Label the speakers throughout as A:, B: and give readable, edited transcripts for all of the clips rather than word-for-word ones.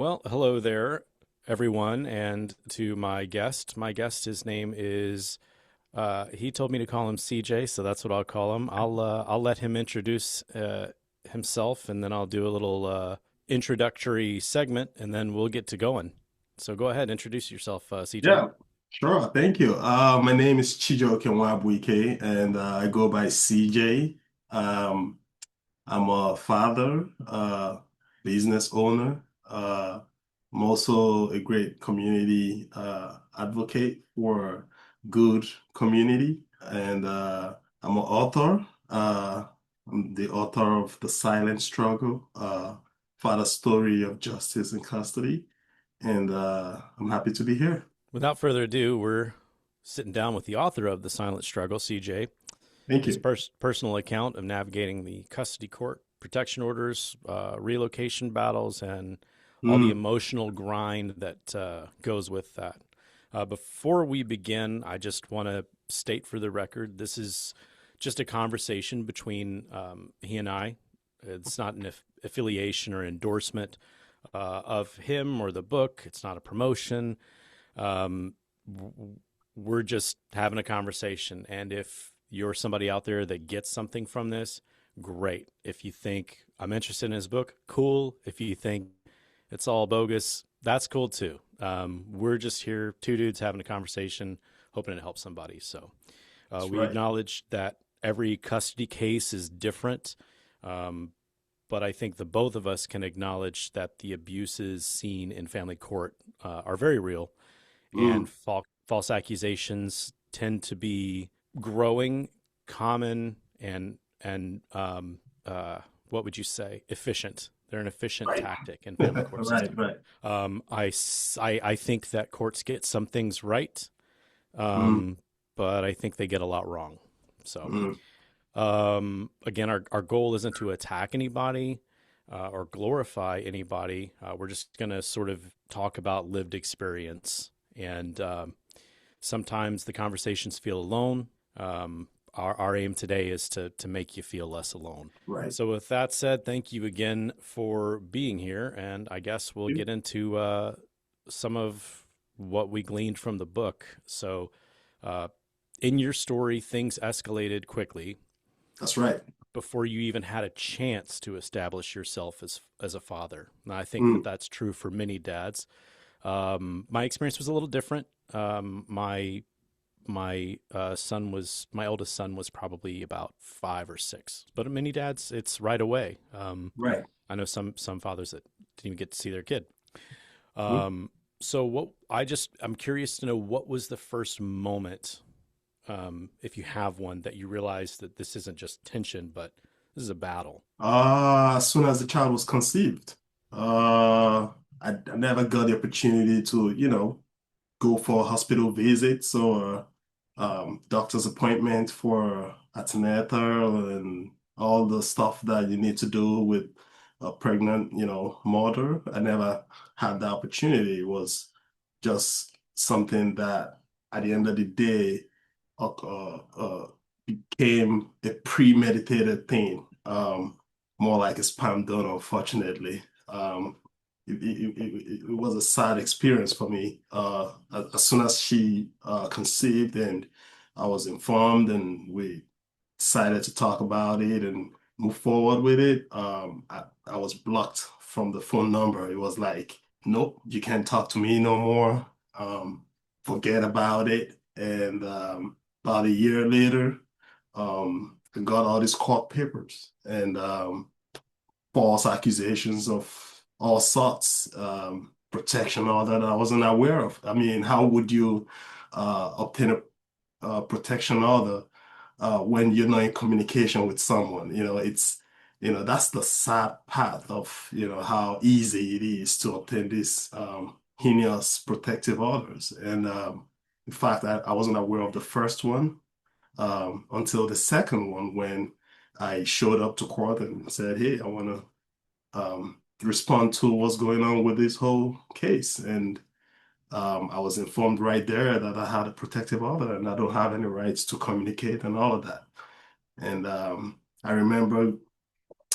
A: Well, hello there, everyone, and to my guest. My guest, his name is. He told me to call him CJ, so that's what I'll call him. I'll let him introduce himself, and then I'll do a little introductory segment, and then we'll get to going. So go ahead, introduce yourself, CJ.
B: Yeah, sure. Thank you. My name is Chijoke Nwabwike, and I go by CJ. Um, I'm a father, business owner. I'm also a great community advocate for good community, and I'm an author. I'm the author of The Silent Struggle, Father's Story of Justice and Custody, and I'm happy to be here.
A: Without further ado, we're sitting down with the author of The Silent Struggle, CJ.
B: Thank
A: His
B: you.
A: personal account of navigating the custody court, protection orders, relocation battles, and all the
B: Mm,
A: emotional grind that goes with that. Before we begin, I just want to state for the record this is just a conversation between he and I. It's not an affiliation or endorsement of him or the book, it's not a promotion. Um, we're just having a conversation. And if you're somebody out there that gets something from this, great. If you think I'm interested in his book, cool. If you think it's all bogus, that's cool too. We're just here, two dudes having a conversation, hoping it helps somebody. So
B: that's
A: we
B: right.
A: acknowledge that every custody case is different. Um, but I think the both of us can acknowledge that the abuses seen in family court are very real, and
B: Mm,
A: false accusations tend to be growing, common, and what would you say, efficient. They're an efficient
B: right.
A: tactic in family court
B: Right,
A: system.
B: right.
A: I think that courts get some things right,
B: Mm,
A: um, but I think they get a lot wrong. So
B: mm,
A: again, our goal isn't to attack anybody or glorify anybody. We're just going to sort of talk about lived experience. And sometimes the conversations feel alone. Our aim today is to make you feel less alone.
B: right.
A: So, with that said, thank you again for being here. And I guess we'll get into some of what we gleaned from the book. So, uh, in your story, things escalated quickly
B: That's right.
A: before you even had a chance to establish yourself as a father. And I think that
B: Mm,
A: that's true for many dads. My experience was a little different. My oldest son was probably about 5 or 6. But many dads, it's right away.
B: right.
A: I know some fathers that didn't even get to see their kid.
B: Mm.
A: Um, so I'm curious to know what was the first moment, if you have one, that you realized that this isn't just tension, but this is a battle.
B: As soon as the child was conceived, I never got the opportunity to, go for hospital visits or doctor's appointment for antenatal and all the stuff that you need to do with a pregnant, mother. I never had the opportunity. It was just something that at the end of the day became a premeditated thing, more like a spam donor, unfortunately. It was a sad experience for me. As soon as she conceived and I was informed and we decided to talk about it and move forward with it, I was blocked from the phone number. It was like, nope, you can't talk to me no more. Forget about it. And about a year later, I got all these court papers and false accusations of all sorts, protection, all that I wasn't aware of. I mean, how would you obtain a protection order when you're not in communication with someone? That's the sad part of, how easy it is to obtain these heinous protective orders. And in fact, I wasn't aware of the first one until the second one when I showed up to court and said, hey, I want to respond to what's going on with this whole case. And I was informed right there that I had a protective order and I don't have any rights to communicate and all of that. And I remember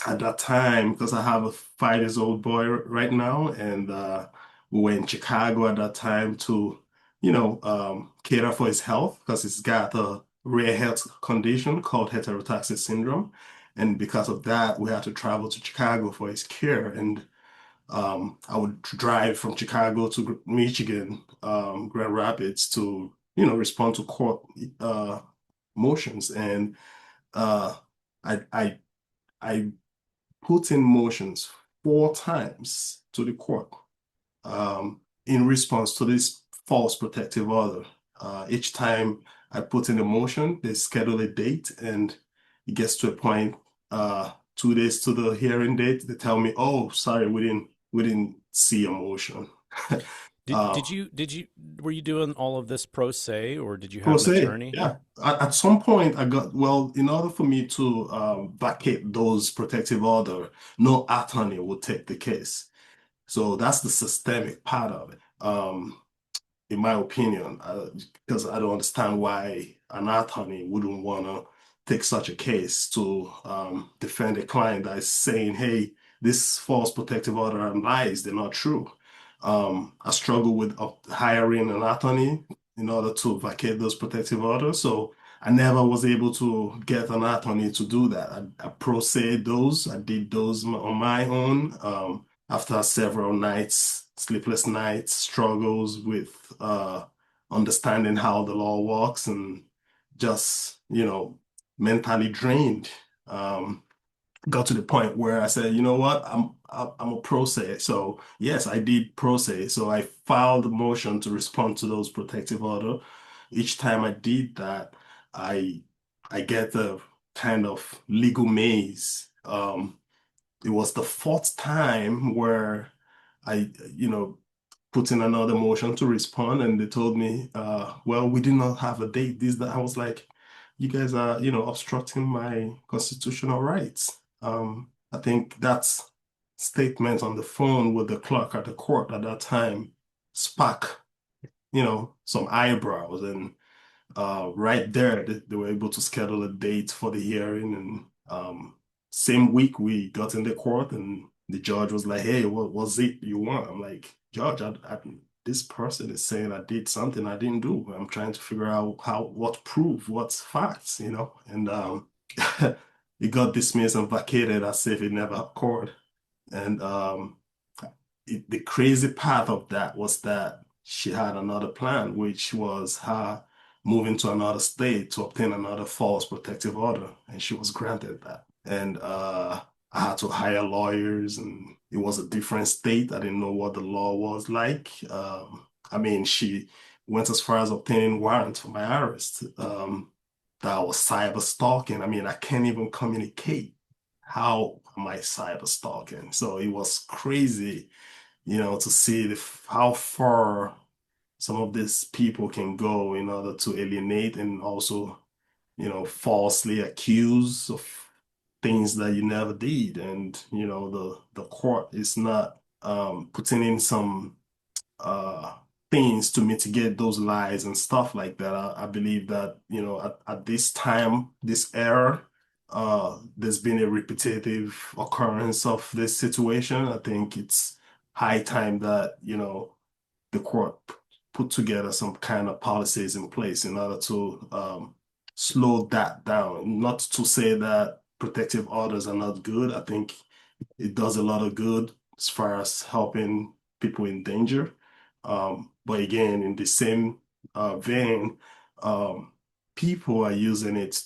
B: at that time, because I have a 5 years old boy right now, and we were in Chicago at that time to, cater for his health because he's got a rare health condition called heterotaxis syndrome. And because of that, we had to travel to Chicago for his care. And I would drive from Chicago to Michigan, Grand Rapids to, respond to court motions. And uh, I, I, I put in motions 4 times to the court in response to this false protective order. Each time I put in a motion, they schedule a date, and it gets to a point 2 days to the hearing date, they tell me, "Oh, sorry, we didn't see a motion."
A: Did
B: Uh,
A: did you did you were you doing all of this pro se, or did you
B: Pro
A: have an
B: se,
A: attorney?
B: yeah. At some point, well, in order for me to vacate those protective order, no attorney would take the case. So that's the systemic part of it. In my opinion, because I don't understand why an attorney wouldn't want to take such a case to defend a client that is saying, hey, this false protective order and lies, they're not true. I struggle with hiring an attorney in order to vacate those protective orders. So I never was able to get an attorney to do that. I pro se those. I did those on my own. After several nights, sleepless nights, struggles with understanding how the law works, and just, mentally drained. Got to the point where I said, you know what, I'm a pro se. So yes, I did pro se. So I filed a motion to respond to those protective order. Each time I did that, I I get a kind of legal maze. It was the fourth time where I, put in another motion to respond, and they told me, well, we did not have a date. This, that. I was like, you guys are, obstructing my constitutional rights. I think that's statement on the phone with the clerk at the court at that time spark, some eyebrows, and right there, they were able to schedule a date for the hearing. And same week, we got in the court, and the judge was like, "Hey, what was it you want?" I'm like, "Judge, this person is saying I did something I didn't do. I'm trying to figure out what proof, what's facts, And it got dismissed and vacated as if it never occurred. And the crazy part of that was that she had another plan, which was her moving to another state to obtain another false protective order, and she was granted that. And I had to hire lawyers, and it was a different state. I didn't know what the law was like. I mean, she went as far as obtaining warrant for my arrest. That was cyber stalking. I mean, I can't even communicate. How am I cyber stalking? So it was crazy, to see how far some of these people can go in order to alienate and also, falsely accuse of things that you never did. And, the court is not putting in some things to mitigate those lies and stuff like that. I believe that, at this time, this era, there's been a repetitive occurrence of this situation. I think it's high time that, the court put together some kind of policies in place in order to slow that down. Not to say that protective orders are not good. I think it does a lot of good as far as helping people in danger. But again, in the same vein, um, people are using it,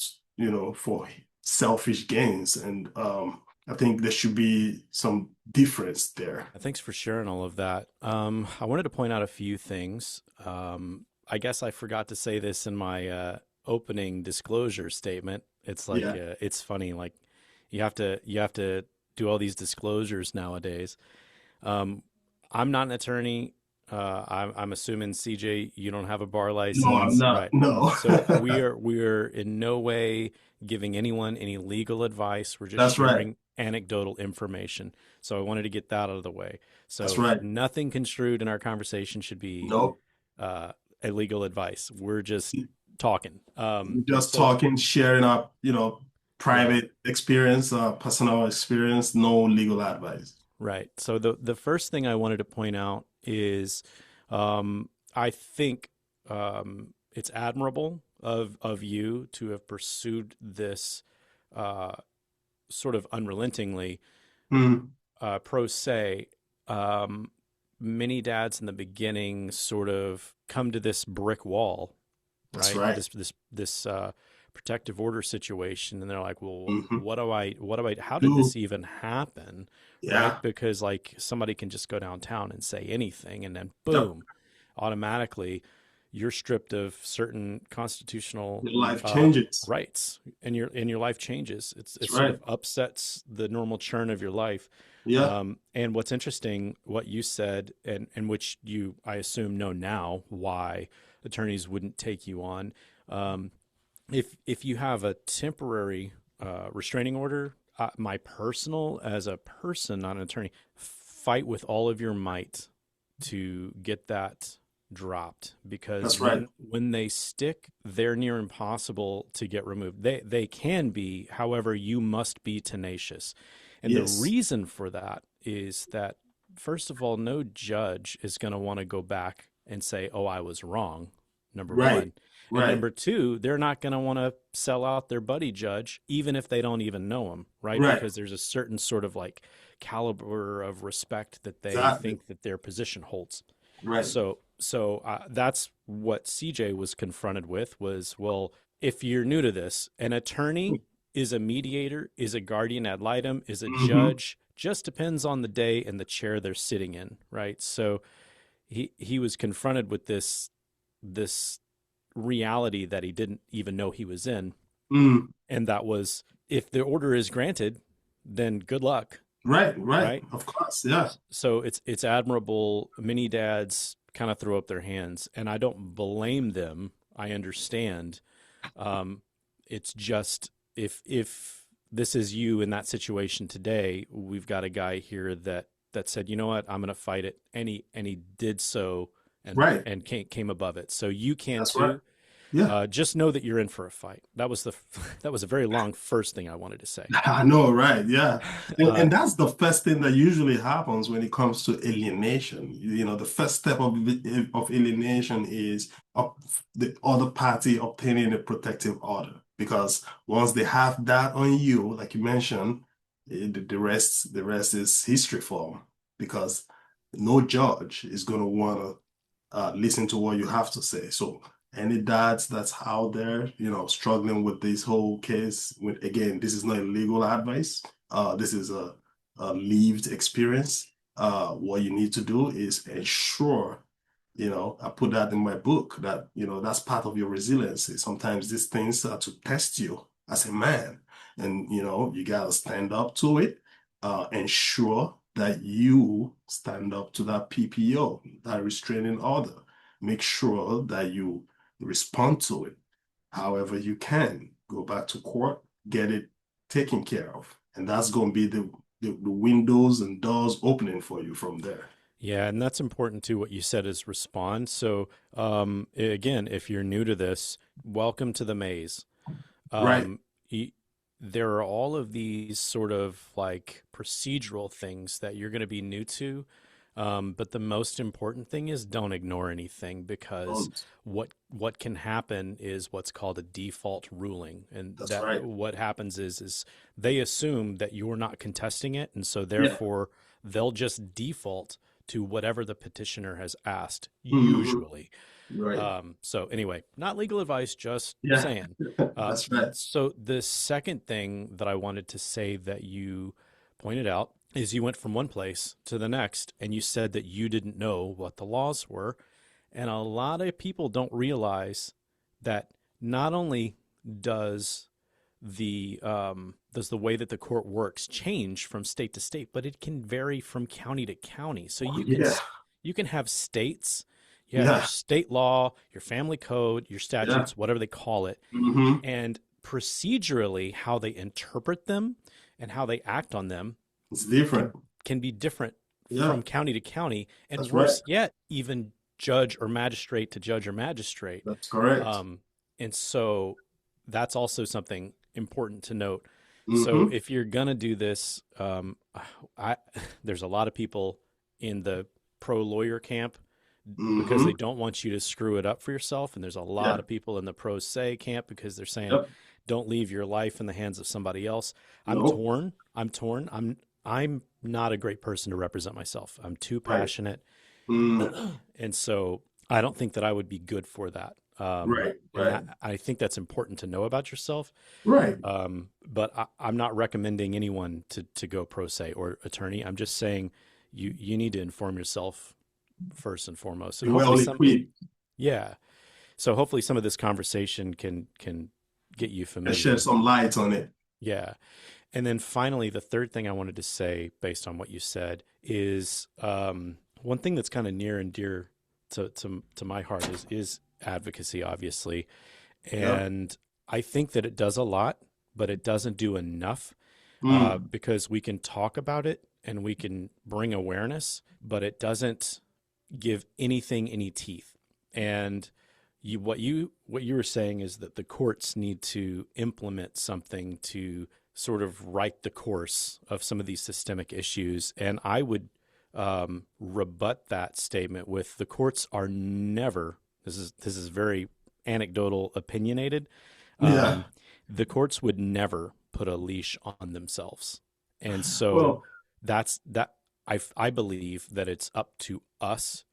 B: for selfish gains. And I think there should be some difference there.
A: Thanks for sharing all of that. I wanted to point out a few things. I guess I forgot to say this in my opening disclosure statement. It's like
B: Yeah.
A: it's funny, like you have to do all these disclosures nowadays. Um, I'm not an attorney. I'm assuming CJ, you don't have a bar
B: No, I'm
A: license,
B: not.
A: right?
B: No.
A: So we are in no way giving anyone any legal advice. We're just
B: That's right.
A: sharing anecdotal information. So I wanted to get that out of the way.
B: That's
A: So
B: right.
A: nothing construed in our conversation should be
B: Nope.
A: uh, illegal advice. We're just talking.
B: Just
A: So
B: talking, sharing up,
A: Right.
B: private experience, personal experience, no legal advice.
A: Right. So the first thing I wanted to point out is I think it's admirable of you to have pursued this uh, sort of unrelentingly.
B: Mm,
A: Pro se, um, many dads in the beginning sort of come to this brick wall,
B: that's
A: right?
B: right.
A: This protective order situation, and they're like, "Well,
B: Hmm.
A: how did
B: Do
A: this even happen?" Right?
B: yeah,
A: Because like somebody can just go downtown and say anything, and then
B: yep.
A: boom, automatically you're stripped of certain constitutional
B: Your life
A: uh,
B: changes.
A: rights, and your life changes. It
B: That's
A: sort
B: right.
A: of upsets the normal churn of your life.
B: Yeah.
A: And what's interesting, what you said, and which you, I assume, know now why attorneys wouldn't take you on. Um, if you have a temporary restraining order, my personal, as a person, not an attorney, fight with all of your might to get that dropped, because
B: That's right.
A: when they stick, they're near impossible to get removed. They can be, however, you must be tenacious. And the
B: Yes.
A: reason for that is that, first of all, no judge is going to want to go back and say, "Oh, I was wrong," number
B: Right.
A: one. And
B: Right.
A: number two, they're not going to want to sell out their buddy judge, even if they don't even know him, right?
B: Right.
A: Because there's a certain sort of like caliber of respect that they
B: Exactly.
A: think that their position holds.
B: Right.
A: So that's what CJ was confronted with was, well, if you're new to this, an attorney is a mediator, is a guardian ad litem, is a
B: Hmm.
A: judge, just depends on the day and the chair they're sitting in, right? So he was confronted with this reality that he didn't even know he was in,
B: Mm.
A: and that was, if the order is granted, then good luck,
B: Right. Right.
A: right?
B: Of course. Yeah.
A: So it's admirable. Many dads kind of throw up their hands, and I don't blame them. I understand. Um, it's just, if this is you in that situation today, we've got a guy here that said, you know what, I'm going to fight it, and he did so,
B: Right.
A: and came above it. So you can
B: That's right.
A: too.
B: Yeah.
A: Just know that you're in for a fight. That was the that was a very long first thing I wanted to say.
B: I know, right? Yeah.
A: Uh,
B: And that's the first thing that usually happens when it comes to alienation. You know, the first step of alienation is the other party obtaining a protective order. Because once they have that on you, like you mentioned, the rest is history for them. Because no judge is going to want to listen to what you have to say. So any dads that's out there, struggling with this whole case, with again, this is not legal advice. This is a lived experience. What you need to do is ensure, I put that in my book that, that's part of your resiliency. Sometimes these things are to test you as a man, and you gotta stand up to it. Ensure that you stand up to that PPO, that restraining order. Make sure that you respond to it however you can. Go back to court, get it taken care of. And that's going to be the windows and doors opening for you from there.
A: yeah, and that's important too. What you said is respond. So again, if you're new to this, welcome to the maze.
B: Right.
A: Um, y there are all of these sort of like procedural things that you're going to be new to. But the most important thing is, don't ignore anything, because
B: Don't.
A: what can happen is what's called a default ruling, and
B: That's
A: that
B: right.
A: what happens is they assume that you're not contesting it, and so
B: Yeah.
A: therefore they'll just default to whatever the petitioner has asked,
B: Mhm.
A: usually.
B: Right.
A: So anyway, not legal advice, just
B: Yeah.
A: saying.
B: That's right.
A: So the second thing that I wanted to say that you pointed out is, you went from one place to the next, and you said that you didn't know what the laws were. And a lot of people don't realize that not only does the way that the court works change from state to state, but it can vary from county to county. So
B: Oh, yeah.
A: you can have states, you have your
B: Yeah.
A: state law, your family code, your
B: Yeah.
A: statutes, whatever they call it,
B: Hmm.
A: and procedurally how they interpret them and how they act on them
B: It's
A: can
B: different.
A: can be different
B: Yeah.
A: from county to county, and
B: That's right.
A: worse yet, even judge or magistrate to judge or magistrate.
B: That's correct.
A: Um, and so that's also something important to note. So
B: Mm-hmm.
A: if you're gonna do this, I there's a lot of people in the pro lawyer camp because they
B: Mm-hmm.
A: don't want you to screw it up for yourself, and there's a lot
B: Yeah.
A: of people in the pro se camp because they're saying
B: Yep.
A: don't leave your life in the hands of somebody else. I'm
B: Nope.
A: torn. I'm torn. I'm not a great person to represent myself. I'm too
B: Right.
A: passionate,
B: Mm.
A: and so I don't think that I would be good for that.
B: Right.
A: And
B: Right.
A: I think that's important to know about yourself.
B: Right.
A: But I'm not recommending anyone to go pro se or attorney. I'm just saying you need to inform yourself first and foremost, and hopefully
B: Well
A: some
B: equipped
A: yeah. So hopefully some of this conversation can get you
B: and shed
A: familiar.
B: some light on it.
A: Yeah. And then finally, the third thing I wanted to say, based on what you said, is one thing that's kind of near and dear to my heart is advocacy, obviously,
B: Yep.
A: and I think that it does a lot, but it doesn't do enough
B: Mm.
A: because we can talk about it and we can bring awareness, but it doesn't give anything any teeth. And what you were saying is that the courts need to implement something to sort of right the course of some of these systemic issues. And I would rebut that statement with the courts are never. This is very anecdotal, opinionated.
B: Yeah.
A: Um, the courts would never put a leash on themselves, and so
B: Well,
A: that's that. I believe that it's up to us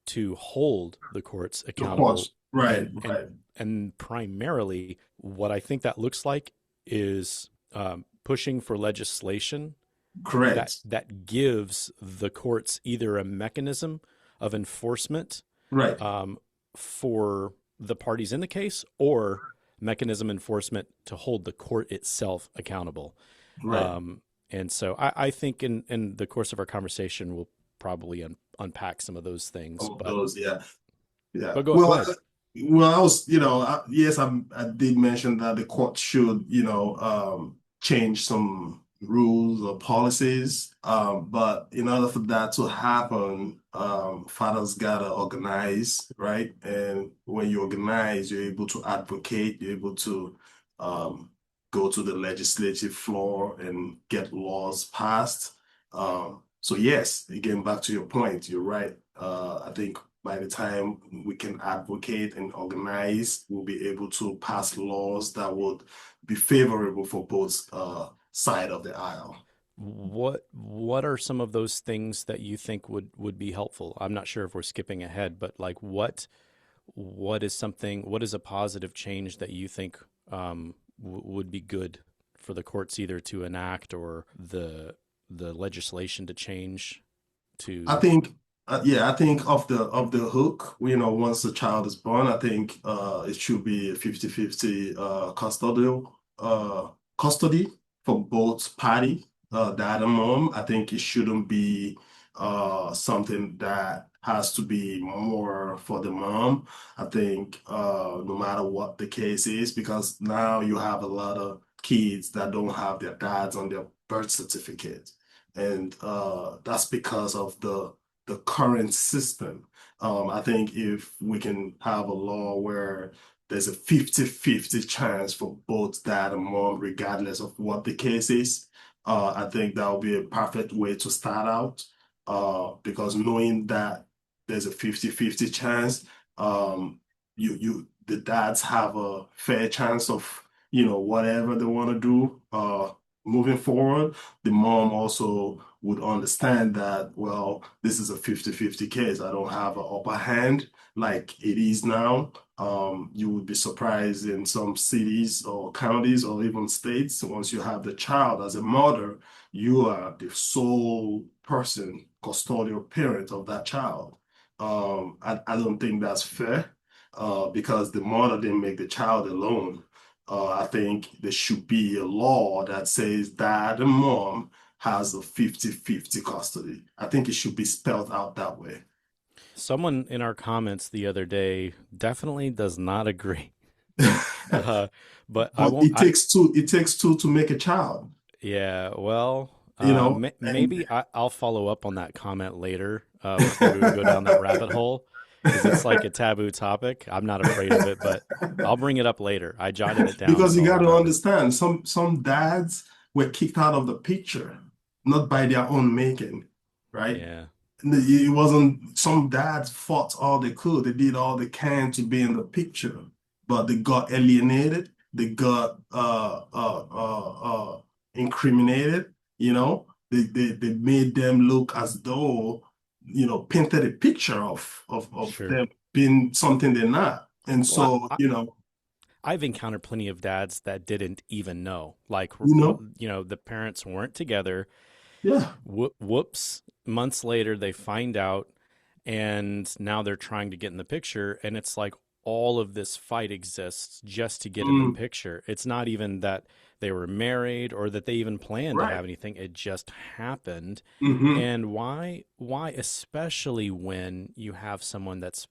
A: to hold the courts
B: of
A: accountable,
B: course. Right.
A: and and
B: Right.
A: and primarily what I think that looks like is pushing for legislation that
B: Correct.
A: that gives the courts either a mechanism of enforcement
B: Right.
A: um, for the parties in the case or mechanism enforcement to hold the court itself accountable.
B: Right.
A: Um, and so I think in the course of our conversation, we'll probably unpack some of those things.
B: Some of those. Yeah. Yeah.
A: But go
B: Well,
A: ahead.
B: I was, yes, I did mention that the court should, change some rules or policies. But in order for that to happen, fathers gotta organize, right? And when you organize, you're able to advocate, you're able to um, go to the legislative floor and get laws passed. So yes, again, back to your point, you're right. I think by the time we can advocate and organize, we'll be able to pass laws that would be favorable for both side of the aisle.
A: What are some of those things that you think would be helpful? I'm not sure if we're skipping ahead, but like what is a positive change that you think would be good for the courts either to enact or the legislation to change
B: I
A: to
B: think, yeah, I think of the hook, once the child is born, I think it should be a 50-50 custody for both party, dad and mom. I think it shouldn't be something that has to be more for the mom. I think no matter what the case is, because now you have a lot of kids that don't have their dads on their birth certificate. And that's because of the current system. I think if we can have a law where there's a 50-50 chance for both dad and mom, regardless of what the case is, I think that would be a perfect way to start out. Because knowing that there's a 50-50 chance, the dads have a fair chance of, whatever they want to do, moving forward. The mom also would understand that, well, this is a 50-50 case. I don't have an upper hand like it is now. You would be surprised in some cities or counties or even states, once you have the child as a mother, you are the sole person, custodial parent of that child. I don't think that's fair because the mother didn't make the child alone. I think there should be a law that says dad and mom has a 50-50 custody. I think it should be spelled out that way.
A: someone in our comments the other day definitely does not agree. Uh, but I
B: But
A: won't.
B: it takes two to make a child,
A: Yeah, well,
B: and
A: maybe I'll follow up on that comment later before we go down that rabbit hole. Is it's like a taboo topic? I'm not afraid of it, but I'll bring it up later. I jotted it down,
B: Because
A: so
B: you
A: I'll
B: got to
A: remember.
B: understand, some dads were kicked out of the picture, not by their own making, right?
A: Yeah,
B: It wasn't, some dads fought all they could. They did all they can to be in the picture, but they got alienated. They got incriminated, you know. They made them look as though, painted a picture of
A: sure.
B: them being something they're not. And
A: Well,
B: so,
A: I've encountered plenty of dads that didn't even know. Like,
B: you know,
A: the parents weren't together.
B: yeah.
A: Whoops. Months later, they find out, and now they're trying to get in the picture. And it's like all of this fight exists just to get in the
B: Mm,
A: picture. It's not even that they were married or that they even planned to
B: right.
A: have anything. It just happened.
B: Hmm.
A: And why, especially when you have someone that's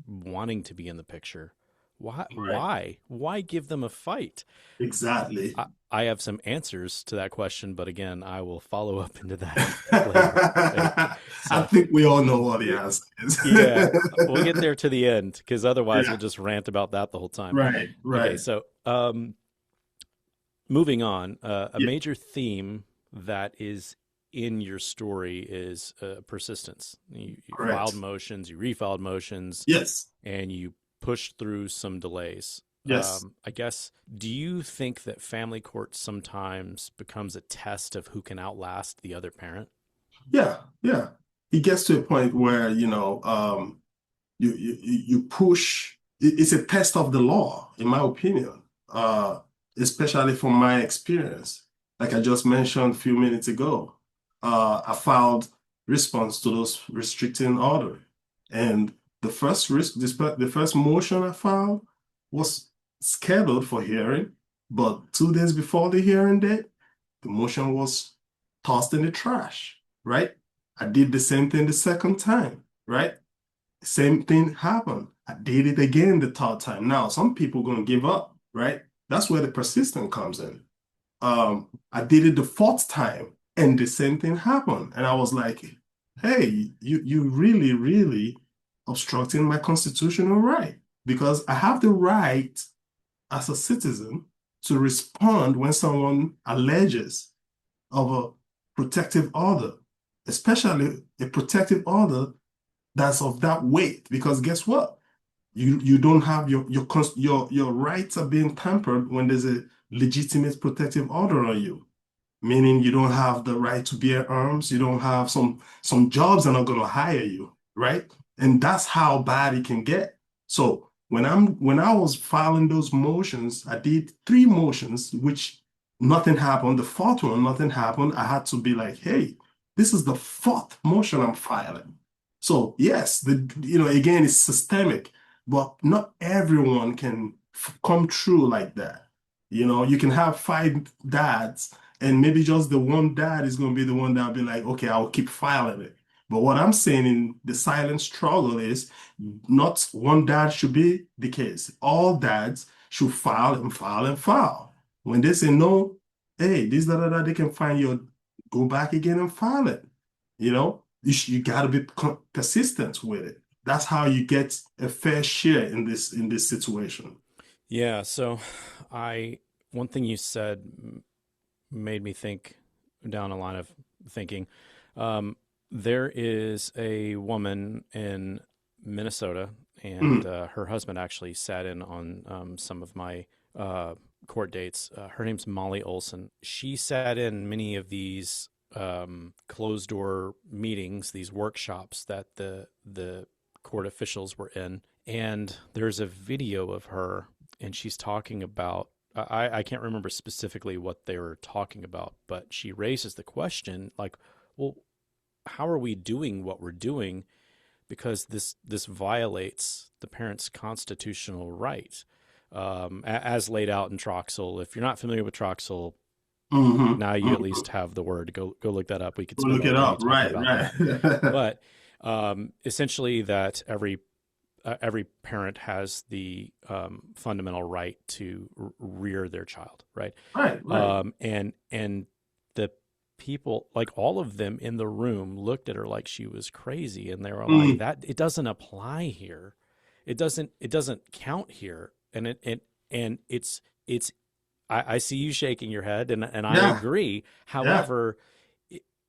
A: wanting to be in the picture?
B: Right.
A: Why give them a fight?
B: Exactly.
A: I have some answers to that question, but again, I will follow up into that later. Right.
B: I
A: So,
B: think we all know what the answer is.
A: yeah, we'll get there to the end because otherwise we'll
B: Yeah.
A: just rant about that the whole time.
B: Right.
A: Okay,
B: Right.
A: so moving on, a
B: Yeah.
A: major theme that is in your story is persistence. You filed
B: Correct.
A: motions, you refiled motions,
B: Yes.
A: and you pushed through some delays.
B: Yes.
A: I guess, do you think that family court sometimes becomes a test of who can outlast the other parent?
B: Yeah. Yeah. It gets to a point where, you push. It's a test of the law, in my opinion. Especially from my experience. Like I just mentioned a few minutes ago, I filed response to those restricting order, and the first motion I filed was scheduled for hearing, but 2 days before the hearing date, the motion was tossed in the trash. Right? I did the same thing the second time. Right? Same thing happened. I did it again the third time. Now, some people gonna give up, right? That's where the persistence comes in. I did it the fourth time, and the same thing happened. And I was like, hey, you really, really obstructing my constitutional right. Because I have the right as a citizen to respond when someone alleges of a protective order, especially a protective order that's of that weight. Because guess what? You don't have your rights are being tampered when there's a legitimate protective order on you. Meaning you don't have the right to bear arms. You don't have some jobs are not going to hire you, right? And that's how bad it can get. So when I was filing those motions, I did three motions, which nothing happened. The fourth one, nothing happened. I had to be like, hey, this is the fourth motion I'm filing. So yes, again, it's systemic, but not everyone can come true like that. You can have five dads, and maybe just the one dad is going to be the one that'll be like, okay, I'll keep filing it. But what I'm saying in the silent struggle is not one dad should be the case. All dads should file and file and file. When they say no, hey, this, that, that, they can find your, go back again and file it. You got to be persistent with it. That's how you get a fair share in this situation.
A: Yeah, so I one thing you said made me think down a line of thinking. Um, there is a woman in Minnesota, and
B: Mm,
A: her husband actually sat in on some of my uh, court dates. Her name's Molly Olson. She sat in many of these closed door meetings, these workshops that the court officials were in. And there's a video of her, and she's talking about I can't remember specifically what they were talking about, but she raises the question like, well, how are we doing what we're doing? Because this violates the parent's constitutional right, as laid out in Troxel. If you're not familiar with Troxel,
B: mhm,
A: now you at
B: mhm.
A: least have the word. Go look that up. We could
B: Go
A: spend
B: look
A: all
B: it
A: day
B: up.
A: talking
B: Right,
A: about
B: right.
A: that. But essentially, that every parent has the fundamental right to rear their child, right?
B: Right, right.
A: And the people, like all of them in the room, looked at her like she was crazy, and they were like,
B: Mm,
A: "That it doesn't apply here. It doesn't count here." And it's I see you shaking your head, and I
B: yeah,
A: agree.
B: yeah,
A: However,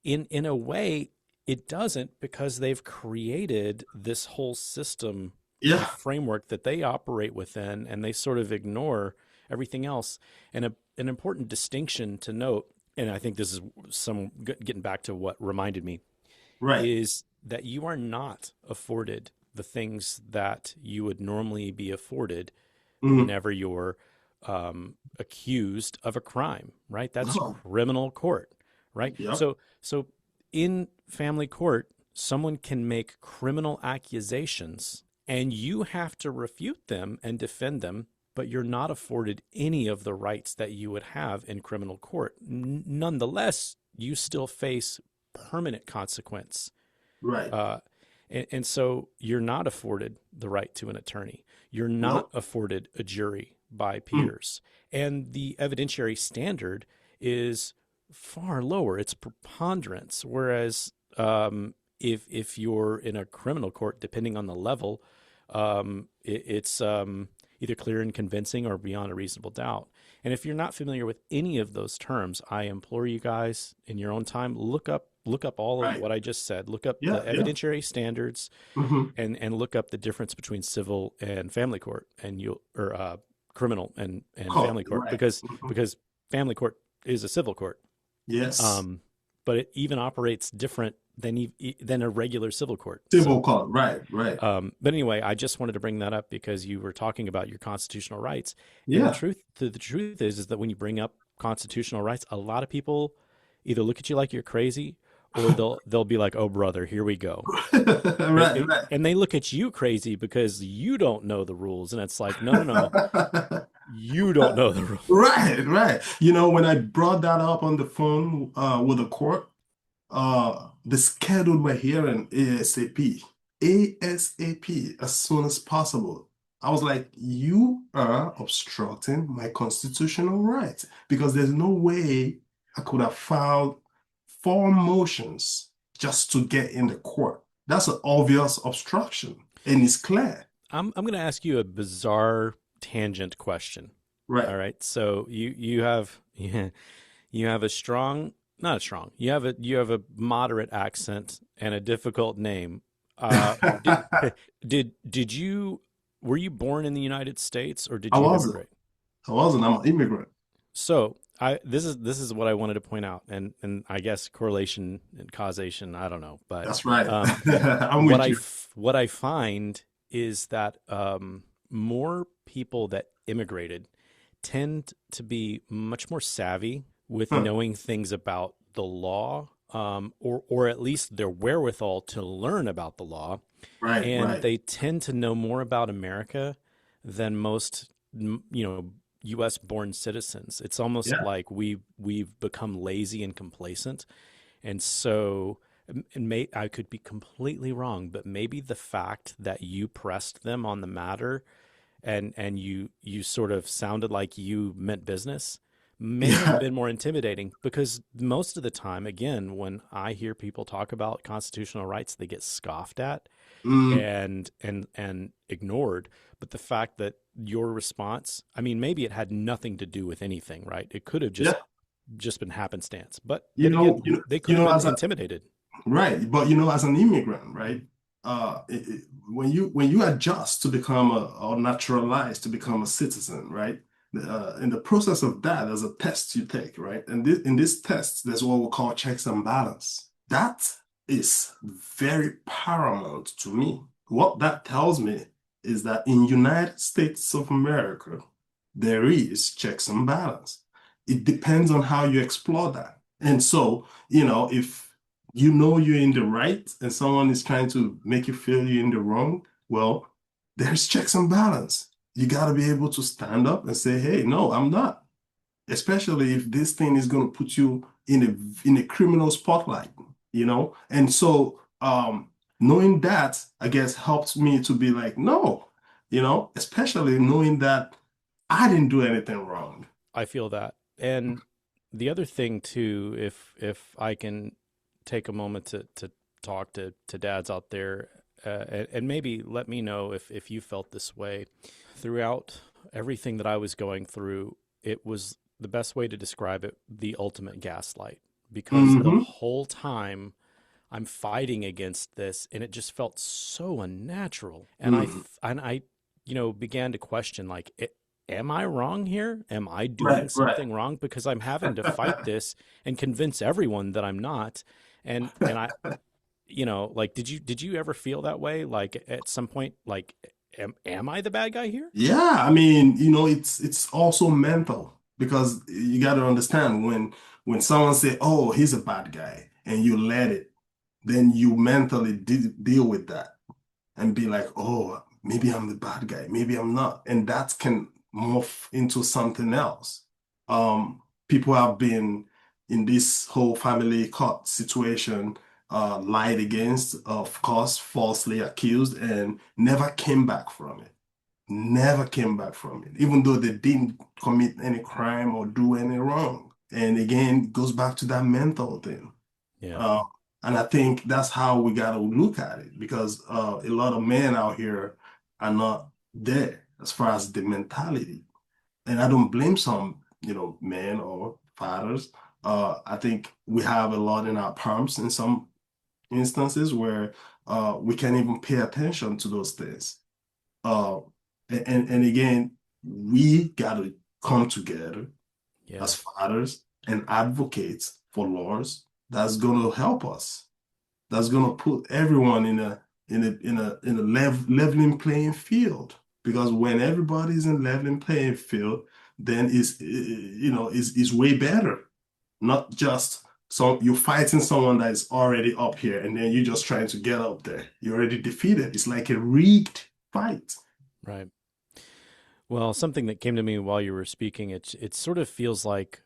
A: in a way, it doesn't, because they've created this whole system and
B: yeah,
A: framework that they operate within, and they sort of ignore everything else. And an important distinction to note, and I think this is some getting back to what reminded me,
B: right.
A: is that you are not afforded the things that you would normally be afforded
B: Mm,
A: whenever you're accused of a crime, right? That's
B: oh,
A: criminal court, right?
B: yep.
A: So in family court, someone can make criminal accusations and you have to refute them and defend them, but you're not afforded any of the rights that you would have in criminal court. Nonetheless, you still face permanent consequence.
B: Right.
A: Uh, and so you're not afforded the right to an attorney. You're not
B: Nope.
A: afforded a jury by
B: Mm,
A: peers. And the evidentiary standard is far lower. It's preponderance. Whereas if you're in a criminal court, depending on the level, it's either clear and convincing or beyond a reasonable doubt. And if you're not familiar with any of those terms, I implore you guys in your own time, look up all of
B: right.
A: what I just said. Look up the
B: Yeah, yeah.
A: evidentiary standards,
B: Hmm.
A: and look up the difference between civil and family court, and you'll or criminal and
B: Cool.
A: family court,
B: Right.
A: because
B: Hmm.
A: family court is a civil court,
B: Yes.
A: um, but it even operates different than a regular civil court.
B: Civil
A: So,
B: court. Right. Right.
A: but anyway, I just wanted to bring that up because you were talking about your constitutional rights, and
B: Yeah.
A: the truth is that when you bring up constitutional rights, a lot of people either look at you like you're crazy, or they'll be like, "Oh, brother, here we go."
B: Right. Right.
A: And they look at you crazy because you don't know the rules, and it's like, no, no, no, you don't know the rules.
B: Right, right. When I brought that up on the phone with the court, the schedule we're hearing ASAP, ASAP, as soon as possible. I was like, you are obstructing my constitutional rights because there's no way I could have filed four motions just to get in the court. That's an obvious obstruction, and it's clear.
A: I'm going to ask you a bizarre tangent question.
B: Right.
A: All right, so you have you have a strong, not a strong, you have a moderate accent and a difficult name. Did did you were you born in the United States, or did
B: I
A: you
B: wasn't.
A: immigrate?
B: I wasn't. I'm an immigrant.
A: So I this is what I wanted to point out, and I guess correlation and causation, I don't know, but
B: That's right.
A: um,
B: I'm with you.
A: what I find is that more people that immigrated tend to be much more savvy with
B: Huh.
A: knowing things about the law, or at least their wherewithal to learn about the law,
B: Right,
A: and
B: right.
A: they tend to know more about America than most, U.S. born citizens. It's almost
B: Yeah.
A: like we've become lazy and complacent, and so. And I could be completely wrong, but maybe the fact that you pressed them on the matter, and you sort of sounded like you meant business, may have
B: Yeah.
A: been more intimidating, because most of the time, again, when I hear people talk about constitutional rights, they get scoffed at
B: Mm,
A: and ignored. But the fact that your response, I mean, maybe it had nothing to do with anything, right? It could have
B: yeah.
A: just been happenstance. But
B: You
A: then again,
B: know, you know,
A: they
B: you
A: could have
B: know,
A: been
B: as a
A: intimidated.
B: right, but as an immigrant, right? When you adjust to become or naturalize to become a citizen, right? In the process of that, there's a test you take, right? And in this test, there's what we call checks and balance. That is very paramount to me. What that tells me is that in United States of America, there is checks and balance. It depends on how you explore that. And so, if you're in the right and someone is trying to make you feel you're in the wrong, well, there's checks and balance. You got to be able to stand up and say, hey, no, I'm not. Especially if this thing is going to put you in a criminal spotlight, And so knowing that, I guess, helped me to be like, no, especially knowing that I didn't do anything wrong.
A: I feel that. And the other thing too, if I can take a moment to talk to dads out there, and maybe let me know if you felt this way throughout everything that I was going through. It was the best way to describe it, the ultimate gaslight, because the
B: Mm-hmm.
A: whole time I'm fighting against this, and it just felt so unnatural. And
B: Mm-hmm.
A: began to question, like, am I wrong here? Am I doing
B: Right, right.
A: something wrong? Because I'm having to fight this and convince everyone that I'm not. And I, like, did you ever feel that way? Like at some point, like, am I the bad guy here?
B: Yeah, I mean, it's also mental because you got to understand when someone say, "Oh, he's a bad guy," and you let it, then you mentally deal with that and be like, "Oh, maybe I'm the bad guy, maybe I'm not," and that can morph into something else. People have been in this whole family court situation, lied against, of course, falsely accused, and never came back from it, never came back from it, even though they didn't commit any crime or do any wrong. And again, it goes back to that mental thing.
A: Yeah.
B: Uh, and I think that's how we got to look at it because a lot of men out here are not there as far as the mentality. And I don't blame some, men or fathers. I think we have a lot in our palms in some instances where we can't even pay attention to those things. Uh, and again, we got to come together
A: Yeah.
B: as fathers and advocates for laws that's going to help us. That's going to put everyone in a leveling playing field. Because when everybody's in leveling playing field, then is way better. Not just so you're fighting someone that is already up here, and then you're just trying to get up there. You're already defeated. It's like a rigged fight.
A: Right. Well, something that came to me while you were speaking, it sort of feels like,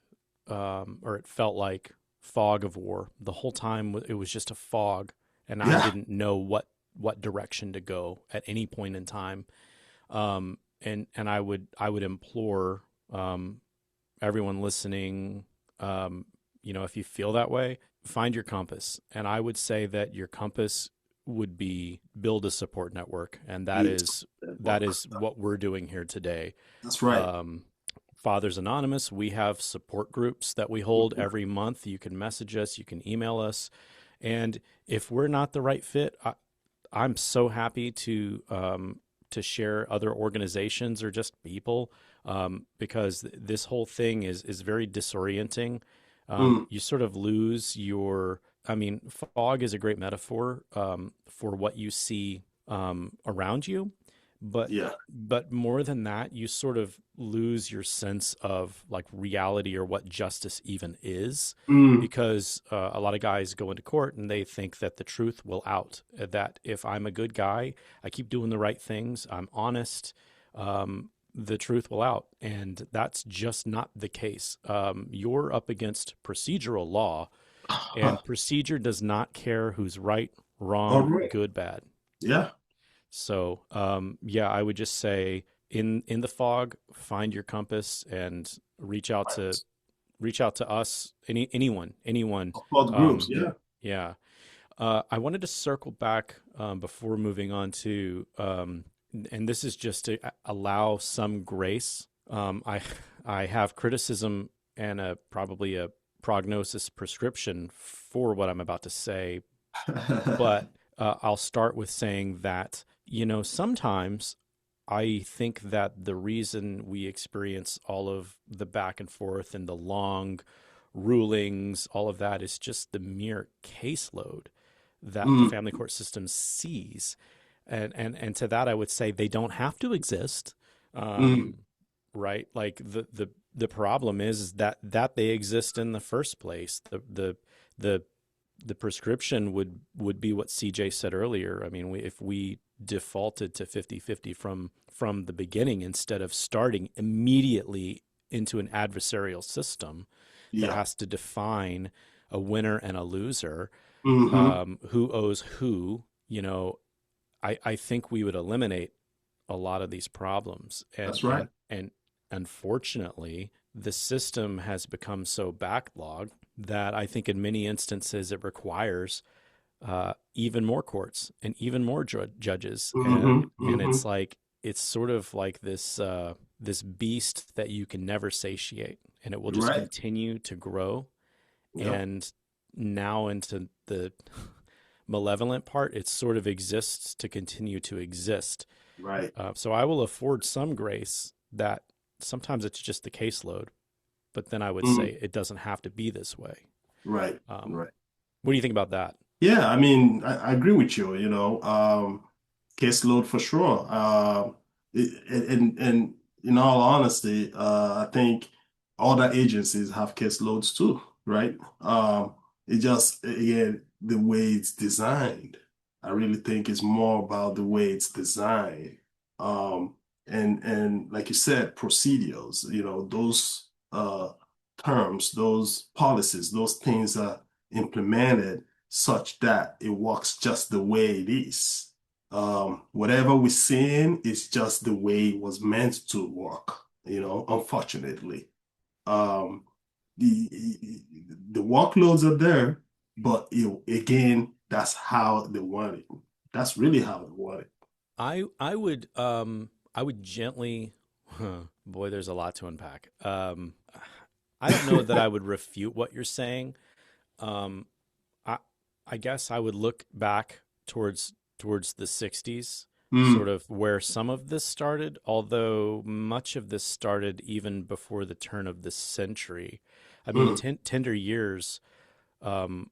A: or it felt like fog of war. The whole time it was just a fog, and I
B: Yeah.
A: didn't know what direction to go at any point in time. And I would implore everyone listening, if you feel that way, find your compass. And I would say that your compass would be build a support network, and that
B: Build
A: is
B: that
A: that
B: work.
A: is what we're doing here today.
B: That's right.
A: Um, Fathers Anonymous, we have support groups that we hold every month. You can message us, you can email us, and if we're not the right fit, I'm so happy to share other organizations or just people, because this whole thing is very disorienting.
B: Mm,
A: You sort of lose your. I mean, fog is a great metaphor for what you see around you, but
B: yeah.
A: more than that, you sort of lose your sense of like reality or what justice even is,
B: Mm,
A: because a lot of guys go into court and they think that the truth will out. That if I'm a good guy, I keep doing the right things, I'm honest, the truth will out, and that's just not the case. You're up against procedural law, and procedure does not care who's right,
B: all
A: wrong,
B: right.
A: good, bad.
B: Yeah.
A: So, yeah, I would just say in the fog, find your compass and
B: Right.
A: reach out to us, anyone.
B: Support groups.
A: Um,
B: Yeah.
A: yeah. I wanted to circle back before moving on to, and this is just to allow some grace. I have criticism and probably a prognosis prescription for what I'm about to say, but I'll start with saying that, sometimes I think that the reason we experience all of the back and forth and the long rulings, all of that is just the mere caseload that the
B: Mm,
A: family court system sees. And to that, I would say they don't have to exist.
B: mm,
A: Um, right? Like the problem is that they exist in the first place. The the prescription would be what CJ said earlier. I mean, if we defaulted to 50-50 from the beginning instead of starting immediately into an adversarial system that
B: yeah.
A: has to define a winner and a loser,
B: Hmm.
A: who owes who, I think we would eliminate a lot of these problems. And
B: That's right.
A: and unfortunately, the system has become so backlogged that I think in many instances it requires even more courts and even more judges,
B: Mm-hmm.
A: and
B: Mm-hmm.
A: it's like it's sort of like this beast that you can never satiate, and it will just
B: Right.
A: continue to grow.
B: Yep.
A: And now into the malevolent part, it sort of exists to continue to exist.
B: Right.
A: So I will afford some grace that sometimes it's just the caseload, but then I would
B: Mm.
A: say it doesn't have to be this way.
B: Right.
A: Um,
B: Right.
A: what do you think about that?
B: Yeah, I mean, I agree with you, caseload for sure. And in all honesty, I think other agencies have caseloads too, right? It just, again, the way it's designed. I really think it's more about the way it's designed. Um, and like you said, procedures, those terms, those policies, those things are implemented such that it works just the way it is. Whatever we're seeing is just the way it was meant to work, unfortunately. Um, the workloads are there, but again, that's how they want it. That's really how they want it.
A: I would gently boy, there's a lot to unpack. I don't know that I would refute what you're saying. Um, I I guess I would look back towards the 60s, sort
B: Mm,
A: of where some of this started, although much of this started even before the turn of the century. I mean,
B: mm,
A: Tender Years um,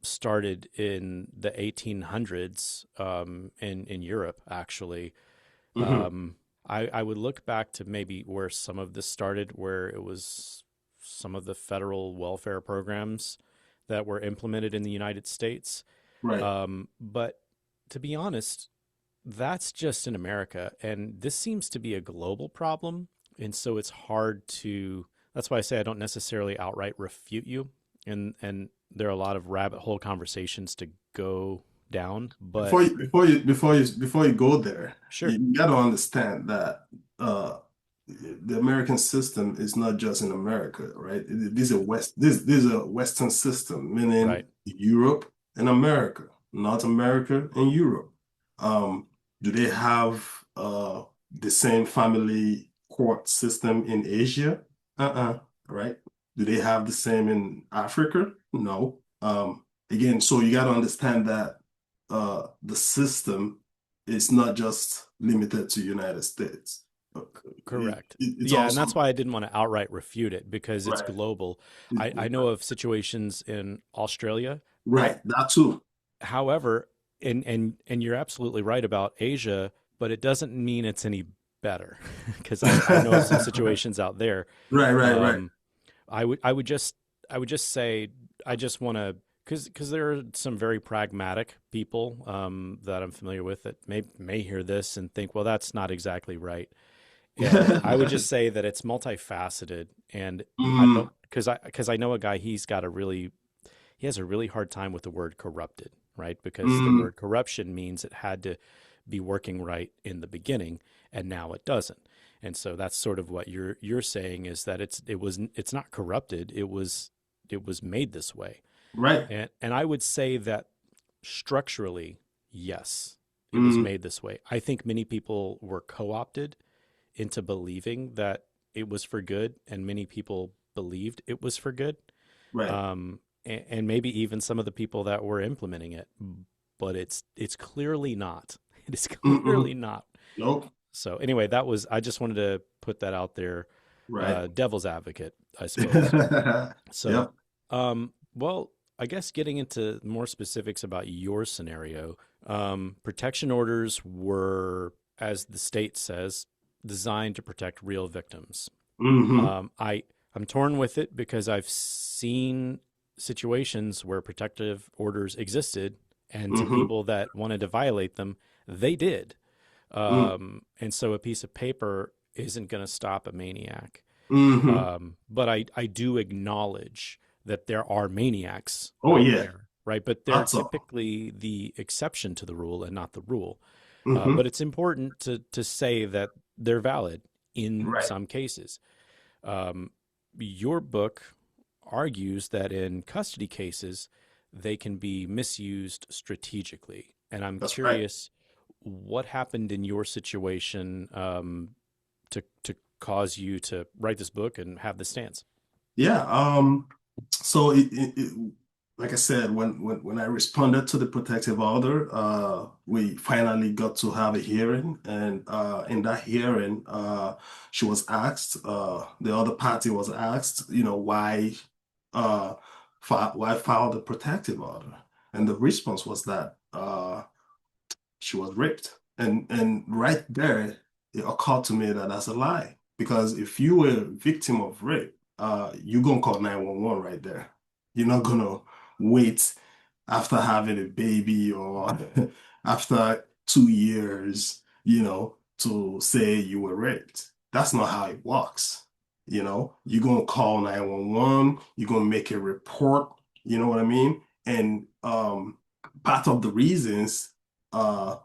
A: started in the 1800s in Europe, actually.
B: mhm.
A: Um, I would look back to maybe where some of this started, where it was some of the federal welfare programs that were implemented in the United States.
B: Right.
A: But to be honest, that's just in America. And this seems to be a global problem. And so it's hard to, that's why I say I don't necessarily outright refute you. And there are a lot of rabbit hole conversations to go down, but
B: Before you go there,
A: sure.
B: you got to understand that the American system is not just in America, right? This is a Western system, meaning
A: Right.
B: Europe and America, North America and Europe. Do they have the same family court system in Asia? Right? Do they have the same in Africa? No. Again, so you got to understand that the system is not just limited to United States.
A: Correct.
B: It's
A: Yeah, and
B: also
A: that's why I didn't want to outright refute it because it's
B: right.
A: global. I know of situations in Australia. I,
B: Right, that too.
A: however, and you're absolutely right about Asia, but it doesn't mean it's any better because I know of some
B: Right,
A: situations out there.
B: right.
A: Um, I would just say I just want to because there are some very pragmatic people that I'm familiar with that may hear this and think, well, that's not exactly right. And I would just say that it's multifaceted, and I
B: Mm,
A: don't because I know a guy. He has a really hard time with the word corrupted, right? Because the
B: mm,
A: word corruption means it had to be working right in the beginning, and now it doesn't. And so that's sort of what you're saying is that it's not corrupted. It was made this way,
B: right.
A: and I would say that structurally, yes, it was
B: Mm,
A: made this way. I think many people were co-opted into believing that it was for good, and many people believed it was for good.
B: right.
A: And maybe even some of the people that were implementing it, but it's clearly not. It is
B: Mm-mm.
A: clearly not.
B: Nope.
A: So anyway, that was I just wanted to put that out there,
B: Right.
A: devil's advocate, I suppose. So,
B: Yep.
A: well, I guess getting into more specifics about your scenario, protection orders were, as the state says, designed to protect real victims.
B: Hmm.
A: I'm torn with it because I've seen situations where protective orders existed, and to
B: Hmm.
A: people that wanted to violate them, they did. And so a piece of paper isn't going to stop a maniac.
B: Hmm.
A: But I do acknowledge that there are maniacs
B: Oh
A: out
B: yeah.
A: there, right? But they're
B: That's all.
A: typically the exception to the rule and not the rule.
B: Hmm.
A: But it's important to say that they're valid in
B: Right.
A: some cases. Um, your book argues that in custody cases, they can be misused strategically. And I'm
B: That's right.
A: curious what happened in your situation to cause you to write this book and have this stance.
B: Yeah. So like I said, when I responded to the protective order, we finally got to have a hearing, and in that hearing, she was asked, the other party was asked, uh, why file the protective order, and the response was that she was raped, and right there, it occurred to me that that's a lie, because if you were a victim of rape, you're gonna call 911 right there. You're not gonna wait after having a baby or after 2 years, to say you were raped. That's not how it works. You're gonna call 911, you're gonna make a report, you know what I mean? And part of the reasons uh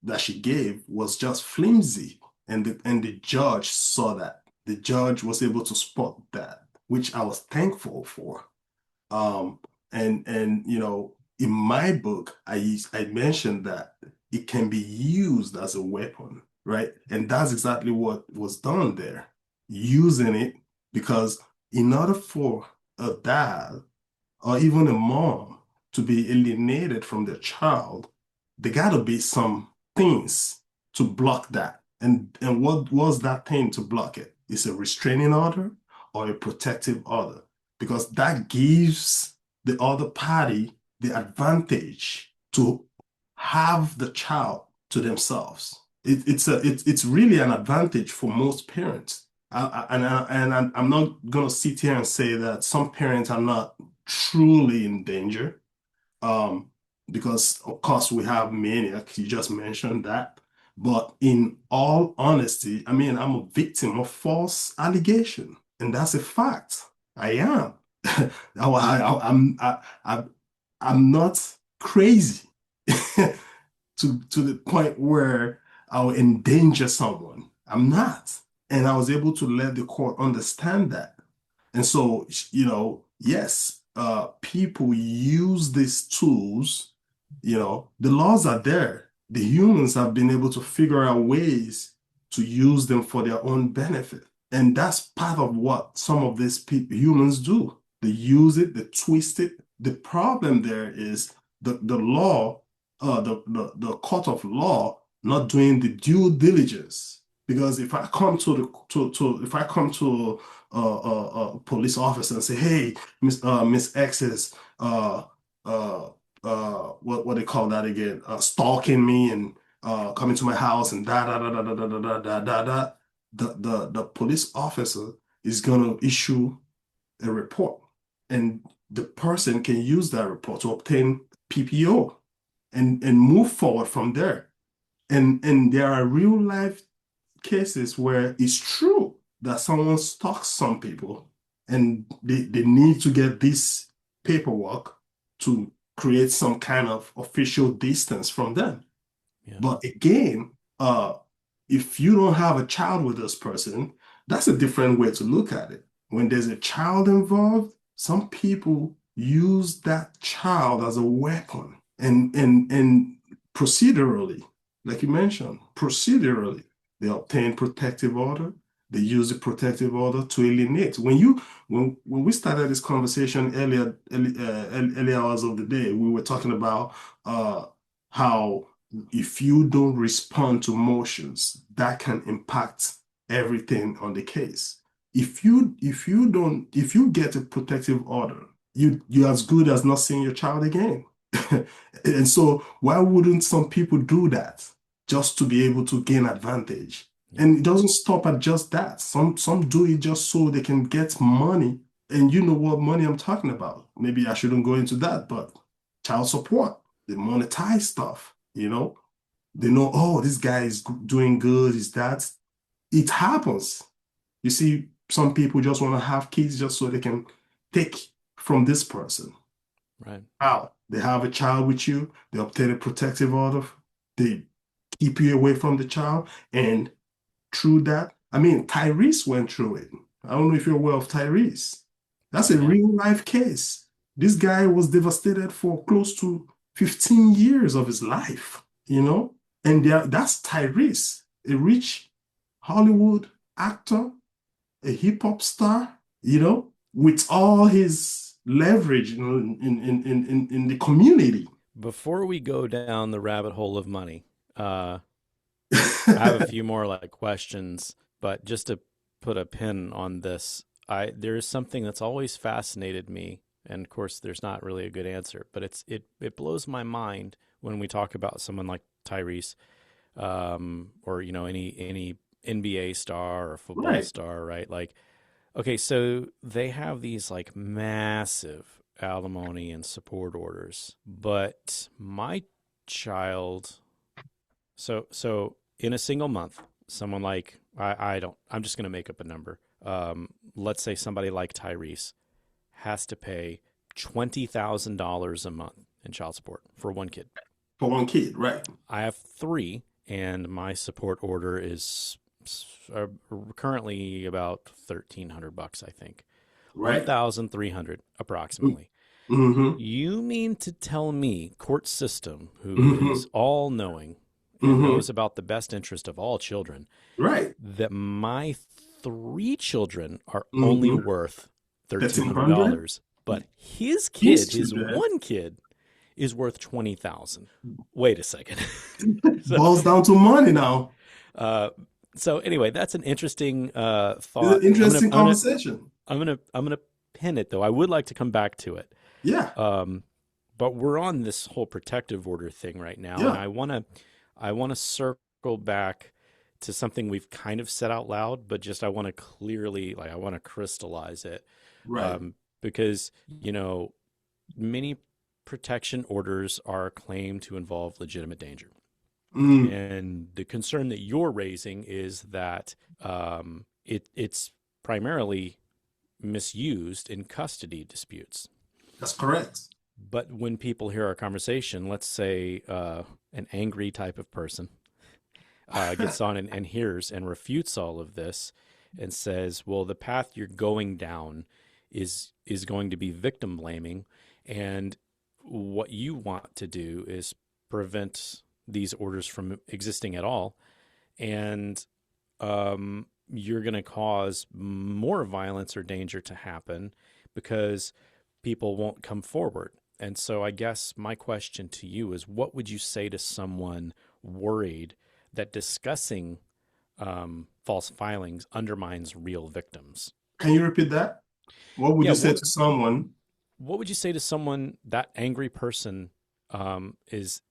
B: that she gave was just flimsy. And the judge saw that. The judge was able to spot that, which I was thankful for. Um, and in my book, I mentioned that it can be used as a weapon, right? And that's exactly what was done there, using it, because in order for a dad or even a mom to be alienated from their child, there gotta be some things to block that. And what was that thing to block it? It's a restraining order or a protective order, because that gives the other party the advantage to have the child to themselves. It's really an advantage for most parents. I'm not gonna sit here and say that some parents are not truly in danger, um, because of course we have maniac. You just mentioned that. But in all honesty, I mean, I'm a victim of false allegation, and that's a fact. I am. I'm not crazy to the point where I'll endanger someone. I'm not. And I was able to let the court understand that. And so, yes, people use these tools, the laws are there. The humans have been able to figure out ways to use them for their own benefit. And that's part of what some of these humans do. They use it, they twist it. The problem there is the law, the court of law not doing the due diligence. Because if I come to if I come to a police officer and say, "Hey, Miss X is uh, what they call that again? Stalking me and coming to my house and da da da da da da da da da da." The police officer is gonna issue a report, and the person can use that report to obtain PPO and move forward from there. And there are real life cases where it's true that someone stalks some people, and they need to get this paperwork to create some kind of official distance from them.
A: Yeah.
B: But again, if you don't have a child with this person, that's a different way to look at it. When there's a child involved, some people use that child as a weapon, and procedurally, like you mentioned, procedurally, they obtain protective order. They use the protective order to alienate. When we started this conversation early hours of the day, we were talking about how if you don't respond to motions, that can impact everything on the case. If you get a protective order, you're as good as not seeing your child again. And so why wouldn't some people do that just to be able to gain advantage?
A: Yeah.
B: And it doesn't stop at just that. Some do it just so they can get money. And you know what money I'm talking about. Maybe I shouldn't go into that, but child support, they monetize stuff, They know, oh, this guy is doing good, is that. It happens. You see, some people just want to have kids just so they can take from this person.
A: Right.
B: Out. They have a child with you, they obtain a protective order, they keep you away from the child. And through that, I mean, Tyrese went through it. I don't know if you're aware of Tyrese. That's
A: Oh
B: a
A: yeah.
B: real life case. This guy was devastated for close to 15 years of his life, you know? And that's Tyrese, a rich Hollywood actor, a hip hop star, with all his leverage, in the community.
A: Before we go down the rabbit hole of money, I have a few more like questions, but just to put a pin on this, I there is something that's always fascinated me, and of course, there's not really a good answer, but it blows my mind when we talk about someone like Tyrese, or any NBA star or football
B: Right.
A: star, right? Like, okay, so they have these like massive alimony and support orders, but my child, so in a single month, someone like I don't I'm just going to make up a number. Let's say somebody like Tyrese has to pay $20,000 a month in child support for one kid.
B: For one kid, right?
A: I have three, and my support order is uh, currently about $1,300, I think.
B: Right.
A: 1,300 approximately.
B: Mm-hmm.
A: You mean to tell me, court system, who
B: Mm-hmm.
A: is all knowing and
B: Mm-hmm.
A: knows about the best interest of all children,
B: Right.
A: that my three children are only
B: Mm-hmm.
A: worth
B: $1,300?
A: $1,300, but his
B: His
A: kid, his
B: children.
A: one kid, is worth 20,000. Wait a second. so,
B: Boils down to money now.
A: uh, so anyway, that's an interesting
B: It's an
A: thought.
B: interesting conversation.
A: I'm gonna pin it though. I would like to come back to it.
B: Yeah.
A: Um, but we're on this whole protective order thing right now, and
B: Yeah.
A: I wanna circle back to something we've kind of said out loud, but just I want to clearly, like, I want to crystallize it,
B: Right.
A: because many protection orders are claimed to involve legitimate danger.
B: Mm,
A: And the concern that you're raising is that it's primarily misused in custody disputes.
B: that's correct.
A: But when people hear our conversation, let's say an angry type of person gets on and hears and refutes all of this and says, "Well, the path you're going down is going to be victim blaming, and what you want to do is prevent these orders from existing at all, and you're going to cause more violence or danger to happen because people won't come forward." And so I guess my question to you is, what would you say to someone worried that discussing false filings undermines real victims?
B: Can you repeat that? What would
A: Yeah,
B: you say to someone?
A: what would you say to someone, that angry person is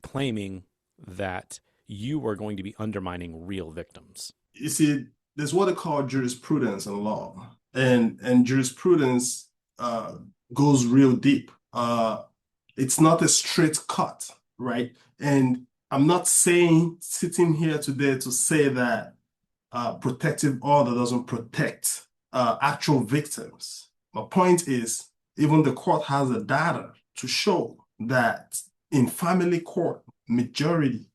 A: claiming that you are going to be undermining real victims?
B: You see, there's what they call jurisprudence and law, and jurisprudence uh, goes real deep. It's not a straight cut, right? And I'm not saying sitting here today to say that protective order doesn't protect actual victims. My point is, even the court has the data to show that in family court, majority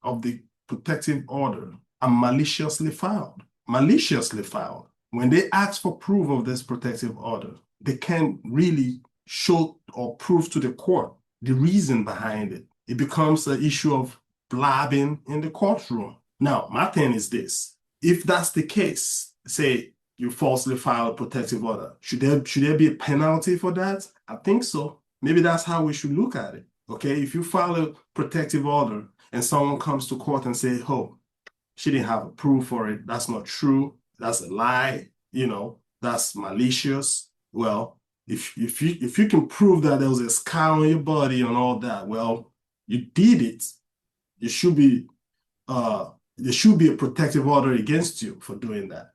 B: of the protective order are maliciously filed. Maliciously filed. When they ask for proof of this protective order, they can't really show or prove to the court the reason behind it. It becomes an issue of blabbing in the courtroom. Now, my thing is this. If that's the case, say you falsely file a protective order, should there be a penalty for that? I think so. Maybe that's how we should look at it. Okay, if you file a protective order and someone comes to court and say, "Oh, she didn't have a proof for it. That's not true. That's a lie. That's malicious." Well, if you can prove that there was a scar on your body and all that, well, you did it. You should be uh there should be a protective order against you for doing that.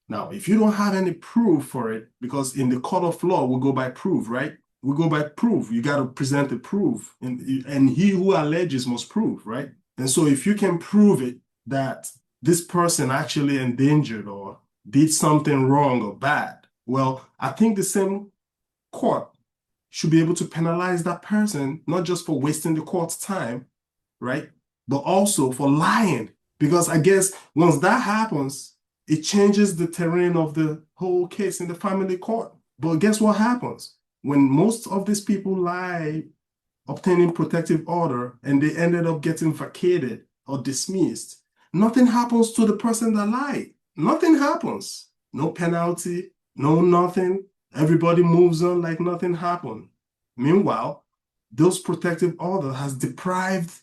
B: Now, if you don't have any proof for it, because in the court of law, we go by proof, right? We go by proof. You got to present the proof, and he who alleges must prove, right? And so, if you can prove it that this person actually endangered or did something wrong or bad, well, I think the same court should be able to penalize that person, not just for wasting the court's time, right? But also for lying. Because I guess once that happens, it changes the terrain of the whole case in the family court. But guess what happens? When most of these people lie obtaining protective order and they ended up getting vacated or dismissed, nothing happens to the person that lied. Nothing happens. No penalty, no nothing. Everybody moves on like nothing happened. Meanwhile, those protective order has deprived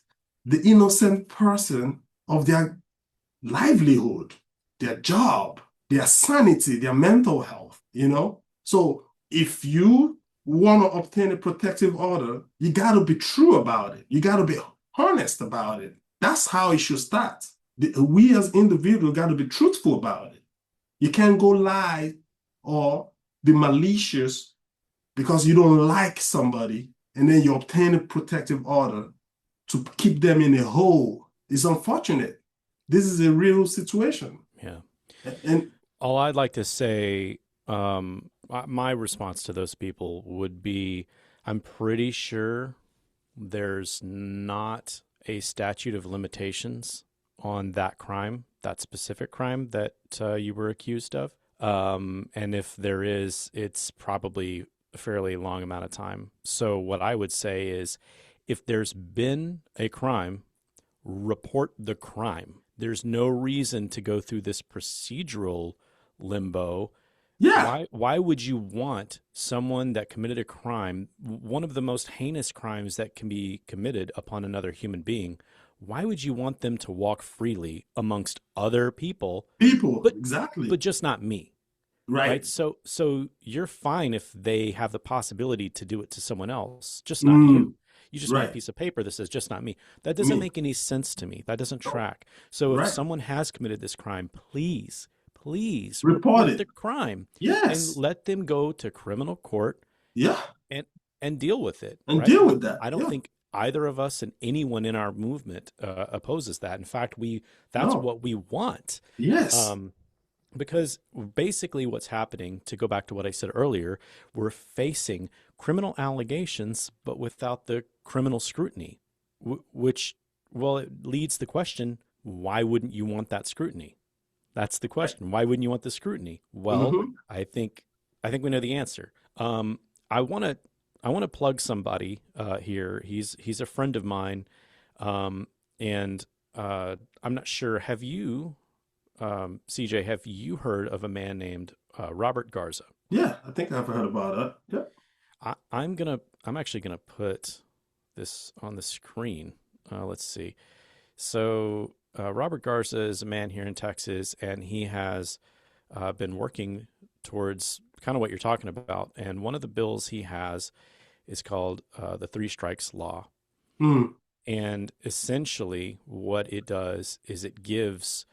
B: the innocent person of their livelihood, their job, their sanity, their mental health, you know? So if you want to obtain a protective order, you got to be true about it. You got to be honest about it. That's how it should start. We as individuals got to be truthful about it. You can't go lie or be malicious because you don't like somebody and then you obtain a protective order to keep them in a hole. It's unfortunate. This is a real situation.
A: Yeah.
B: And
A: All I'd like to say, my response to those people would be, I'm pretty sure there's not a statute of limitations on that crime, that specific crime that you were accused of. And if there is, it's probably a fairly long amount of time. So what I would say is, if there's been a crime, report the crime. There's no reason to go through this procedural limbo.
B: yeah,
A: Why would you want someone that committed a crime, one of the most heinous crimes that can be committed upon another human being? Why would you want them to walk freely amongst other people,
B: people,
A: but
B: exactly.
A: but just not me? Right?
B: Right.
A: So you're fine if they have the possibility to do it to someone else, just not you.
B: Mm,
A: You just want a
B: right.
A: piece of paper that says just not me. That doesn't
B: Me.
A: make any sense to me. That doesn't
B: No.
A: track. So if
B: Right.
A: someone has committed this crime, please
B: Report
A: report the
B: it.
A: crime and
B: Yes.
A: let them go to criminal court
B: Yeah.
A: and deal with it,
B: And
A: right?
B: deal with that.
A: I don't
B: Yeah.
A: think either of us and anyone in our movement opposes that. In fact, that's
B: No.
A: what we want.
B: Yes.
A: Um, because basically what's happening, to go back to what I said earlier, we're facing criminal allegations, but without the criminal scrutiny, which, well, it leads the question, why wouldn't you want that scrutiny? That's the
B: Right.
A: question. Why wouldn't you want the scrutiny? Well,
B: Mm-hmm.
A: I think we know the answer. I want to I want to plug somebody here. He's a friend of mine, and I'm not sure. Have you, CJ? Have you heard of a man named Robert Garza?
B: Yeah. I think I've heard about that. Yeah.
A: I'm actually gonna put this on the screen. Let's see. So Robert Garza is a man here in Texas, and he has been working towards kind of what you're talking about. And one of the bills he has is called the Three Strikes Law.
B: Mm.
A: And essentially, what it does is it gives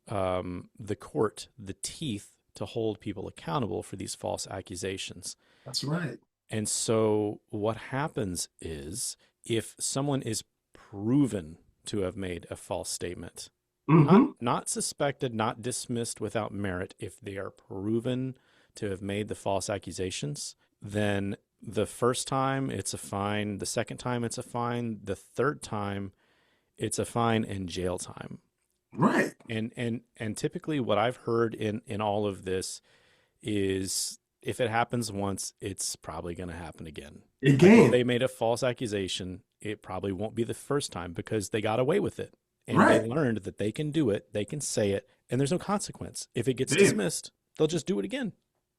A: the court the teeth to hold people accountable for these false accusations.
B: That's right.
A: And so, what happens is, if someone is proven to have made a false statement,
B: Mm-hmm.
A: not suspected, not dismissed without merit, if they are proven to have made the false accusations, then the first time it's a fine, the second time it's a fine, the third time it's a fine and jail time.
B: Right.
A: And typically what I've heard in all of this is, if it happens once, it's probably going to happen again. Like if
B: Again.
A: they made a false accusation, it probably won't be the first time because they got away with it and they
B: Right.
A: learned that they can do it, they can say it, and there's no consequence. If it gets
B: Dave,
A: dismissed, they'll just do it again.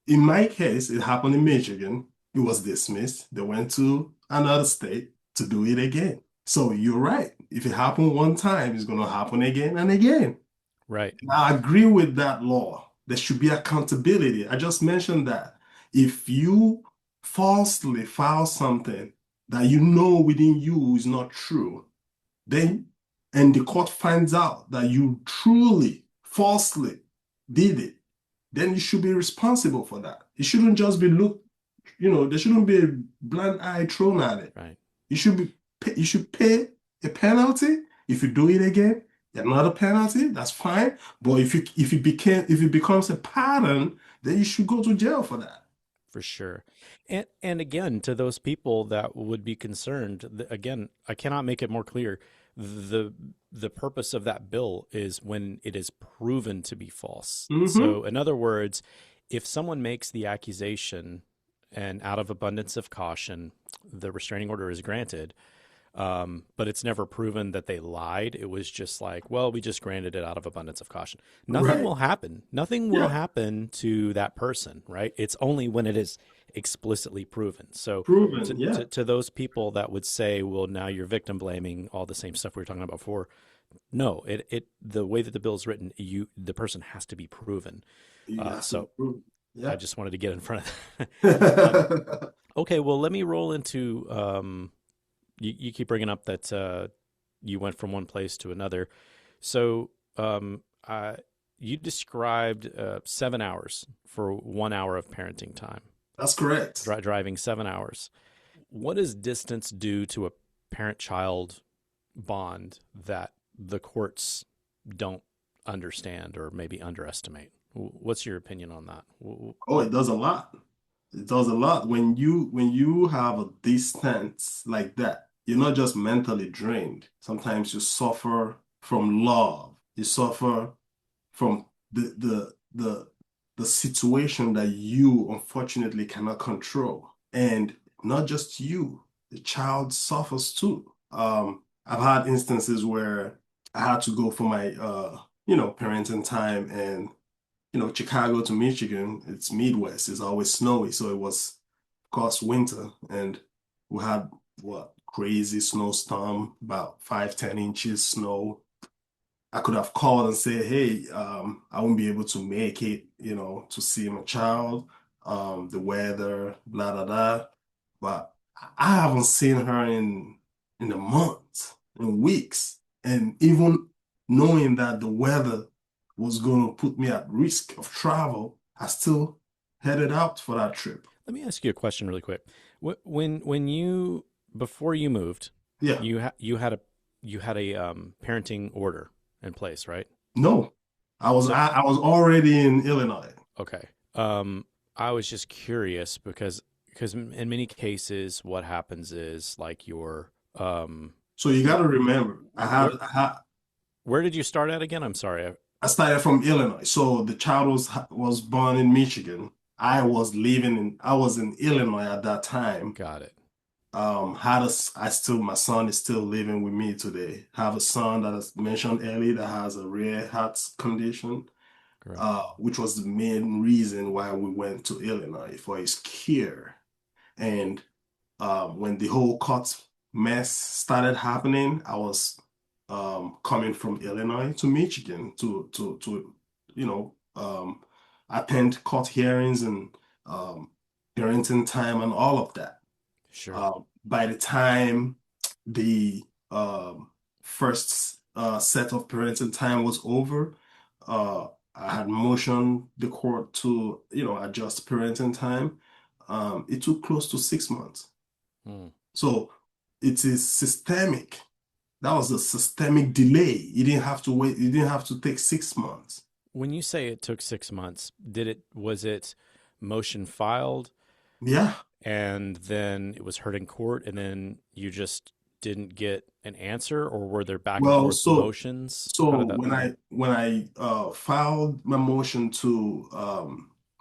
B: in my case, it happened in Michigan. It was dismissed. They went to another state to do it again. So you're right. If it happened one time, it's going to happen again and again.
A: Right.
B: I agree with that law. There should be accountability. I just mentioned that. If you falsely file something that you know within you is not true, then and the court finds out that you truly falsely did it, then you should be responsible for that. It shouldn't just be looked, there shouldn't be a blind eye thrown at it.
A: Right.
B: You should pay a penalty if you do it again. Another penalty, that's fine. But if it becomes a pattern, then you should go to jail for that.
A: For sure. And again, to those people that would be concerned, again, I cannot make it more clear. The the purpose of that bill is when it is proven to be false.
B: Mm-hmm.
A: So, in other words, if someone makes the accusation and out of abundance of caution, the restraining order is granted, but it's never proven that they lied. It was just like, well, we just granted it out of abundance of caution. Nothing
B: Right.
A: will happen. Nothing will
B: Yeah.
A: happen to that person, right? It's only when it is explicitly proven. So
B: Proven. Yeah.
A: to those people that would say, well, now you're victim blaming all the same stuff we were talking about before. No, it the way that the bill is written, the person has to be proven.
B: You have to be
A: So
B: proven.
A: I
B: Yeah.
A: just wanted to get in front of that. Okay, well, let me roll into you keep bringing up that you went from one place to another. So uh, you described 7 hours for 1 hour of parenting time,
B: That's correct.
A: driving 7 hours. What does distance do to a parent-child bond that the courts don't understand or maybe underestimate? What's your opinion on that?
B: Oh, it does a lot. It does a lot. When you have a distance like that, you're not just mentally drained. Sometimes you suffer from love. You suffer from the situation that you unfortunately cannot control. And not just you, the child suffers too. I've had instances where I had to go for my parenting time, and Chicago to Michigan, it's Midwest, it's always snowy. So it was, of course, winter, and we had what crazy snowstorm, about 5, 10 inches snow. I could have called and said, hey, I won't be able to make it, to see my child, the weather, blah, blah, blah. But I haven't seen her in a month, in weeks. And even knowing that the weather was going to put me at risk of travel, I still headed out for that trip.
A: Let me ask you a question really quick. When you before you moved,
B: Yeah.
A: you had a parenting order in place, right?
B: No, I was
A: So
B: I, I was already in Illinois.
A: okay, I was just curious because in many cases, what happens is like your
B: So you got to remember,
A: where
B: I had
A: where did you start at again? I'm sorry,
B: I started from Illinois. So the child was born in Michigan. I was in Illinois at that time.
A: got it.
B: My son is still living with me today. Have a son that I mentioned earlier that has a rare heart condition,
A: Correct.
B: which was the main reason why we went to Illinois for his care. And when the whole court mess started happening, I was coming from Illinois to Michigan to you know attend court hearings and um, parenting time and all of that.
A: Sure.
B: By the time the first set of parenting time was over, I had motioned the court to adjust parenting time. It took close to 6 months.
A: Hmm.
B: So it is systemic. That was a systemic delay. You didn't have to wait. You didn't have to take 6 months.
A: When you say it took 6 months, was it motion filed
B: Yeah.
A: and then it was heard in court and then you just didn't get an answer, or were there back and
B: Well,
A: forth
B: so
A: motions? How
B: so
A: did that
B: when I filed my motion to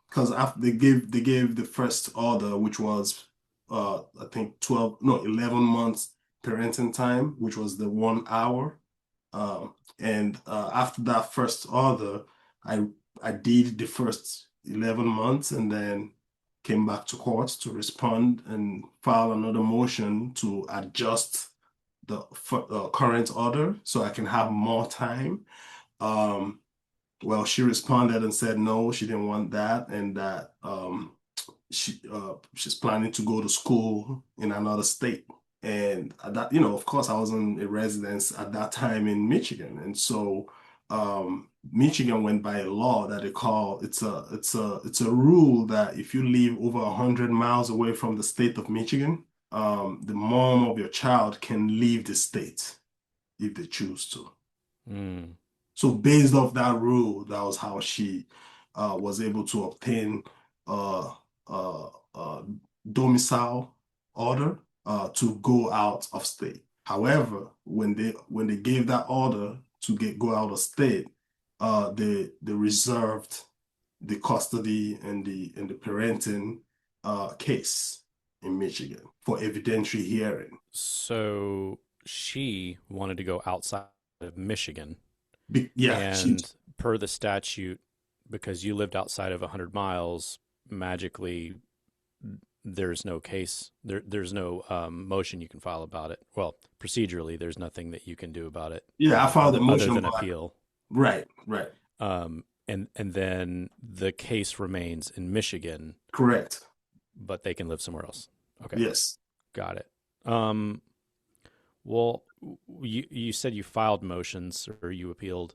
B: because after they gave the first order, which was I think 12 no 11 months parenting time, which was the 1 hour. And after that first order, I I did the first 11 months and then came back to court to respond and file another motion to adjust the current order so I can have more time. Um, well, she responded and said no, she didn't want that, and that she's planning to go to school in another state. And at that, of course, I was in a residence at that time in Michigan, and so Michigan went by a law that they call it's a rule that if you live over 100 miles away from the state of Michigan, the mom of your child can leave the state if they choose to.
A: Mm.
B: So based off that rule, that was how she was able to obtain uh, uh, uh, domicile order to go out of state. However, when they gave that order to go out of state, they reserved the custody and the parenting case in Michigan for evidentiary hearing.
A: So she wanted to go outside of Michigan,
B: Yeah, she
A: and per the statute, because you lived outside of 100 miles, magically there's no case, there's no motion you can file about it. Well, procedurally, there's nothing that you can do about it
B: yeah, I filed a
A: other
B: motion,
A: than
B: but
A: appeal.
B: right, right,
A: And then the case remains in Michigan,
B: correct.
A: but they can live somewhere else. Okay,
B: Yes.
A: got it. Um, well, you said you filed motions or you appealed.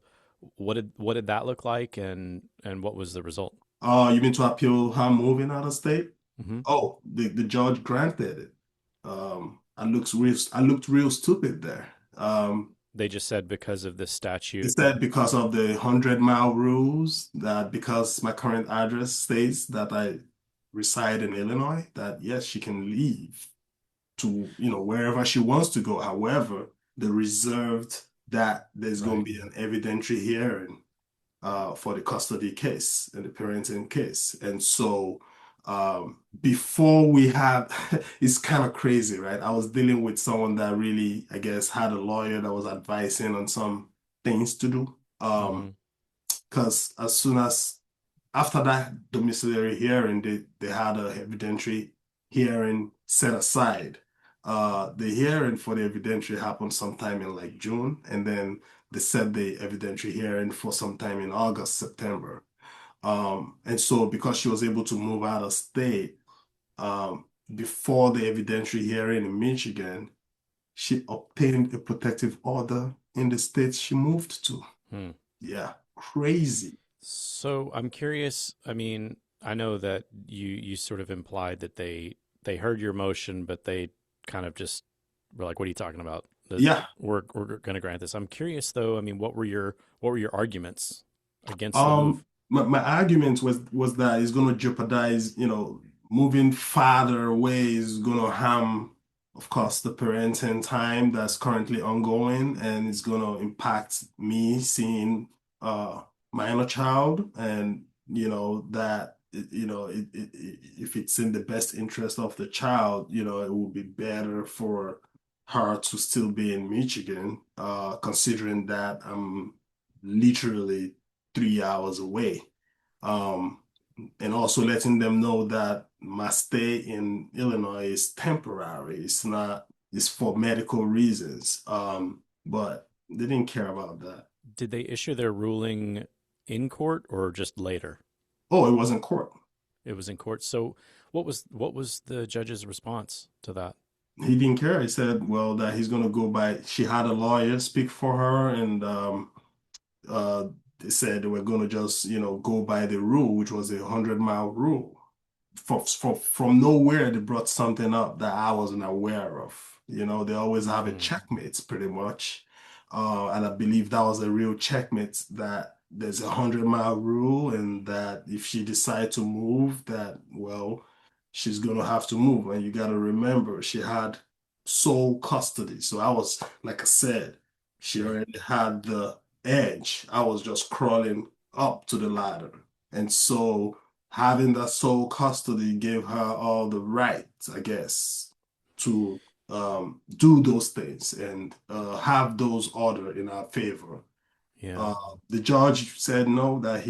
A: What did that look like, and what was the result?
B: You mean to appeal her moving out of state?
A: Hmm.
B: Oh, the judge granted it. I looked real stupid there.
A: They just said because of this
B: They
A: statute.
B: said because of the 100-mile rules, that because my current address states that I reside in Illinois, that yes, she can leave to, wherever she wants to go. However, they reserved that there's going
A: Right.
B: to be an evidentiary hearing for the custody case and the parenting case. And so before we had, it's kind of crazy, right? I was dealing with someone that really, I guess, had a lawyer that was advising on some things to do.
A: Hmm.
B: Because as soon as after that domiciliary hearing, they had a evidentiary hearing set aside. The hearing for the evidentiary happened sometime in like June, and then they set the evidentiary hearing for sometime in August, September. And so because she was able to move out of state before the evidentiary hearing in Michigan, she obtained a protective order in the state she moved to.
A: Hmm.
B: Yeah, crazy.
A: So I'm curious. I mean, I know that you sort of implied that they heard your motion, but they kind of just were like, "What are you talking about?
B: Yeah.
A: We're going to grant this." I'm curious though. I mean, what were your arguments against the
B: Um,
A: move?
B: my argument was that it's going to jeopardize, moving farther away is going to harm, of course, the parenting time that's currently ongoing, and it's going to impact me seeing my inner child, and that if it's in the best interest of the child, it would be better for her to still be in Michigan, considering that I'm literally 3 hours away. Um, and also letting them know that my stay in Illinois is temporary. It's not, it's for medical reasons. But they didn't care about that.
A: Did they issue their ruling in court or just later?
B: Oh, it wasn't court.
A: It was in court. So what was the judge's response to that?
B: He didn't care. He said, well, that he's gonna go by, she had a lawyer speak for her, and uh they said they were gonna just, go by the rule, which was a 100-mile rule. From nowhere, they brought something up that I wasn't aware of. They always have a
A: Hmm.
B: checkmate pretty much. And I believe that was a real checkmate, that there's a 100-mile rule, and that if she decides to move, that, well, she's gonna have to move. And you gotta remember, she had sole custody. So I was, like I said, she
A: Right.
B: already had the edge. I was just crawling up to the ladder. And so having that sole custody gave her all the rights, I guess, to do those things and have those order in our favor.
A: Yeah.
B: Uh, the judge said no, that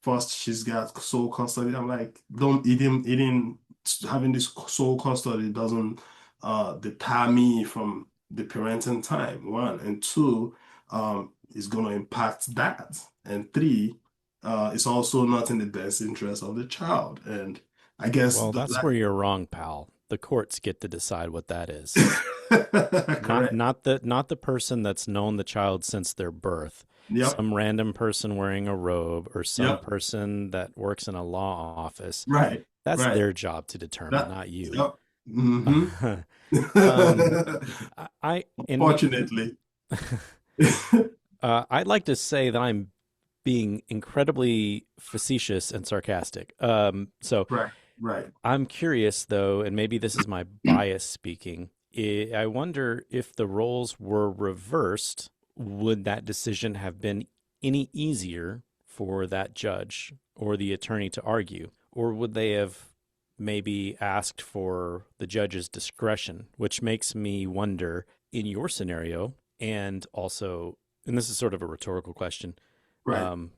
B: first she's got sole custody. I'm like, don't eating having this sole custody doesn't deter me from the parenting time. One and two, is going to impact that, and three, it's also not in the best interest of the child. And I guess
A: Well, that's
B: that
A: where you're wrong, pal. The courts get to decide what that is. Not
B: correct.
A: not the not the person that's known the child since their birth.
B: Yep.
A: Some random person wearing a robe or some
B: Yep.
A: person that works in a law office.
B: Right.
A: That's
B: Right.
A: their job to determine,
B: That.
A: not you.
B: Yep. Hmm.
A: um, I and we
B: Unfortunately.
A: I'd like to say that I'm being incredibly facetious and sarcastic. So
B: Right. Right.
A: I'm curious though, and maybe this is my bias speaking. I wonder if the roles were reversed, would that decision have been any easier for that judge or the attorney to argue? Or would they have maybe asked for the judge's discretion, which makes me wonder in your scenario, and also, and this is sort of a rhetorical question,
B: Right.
A: um,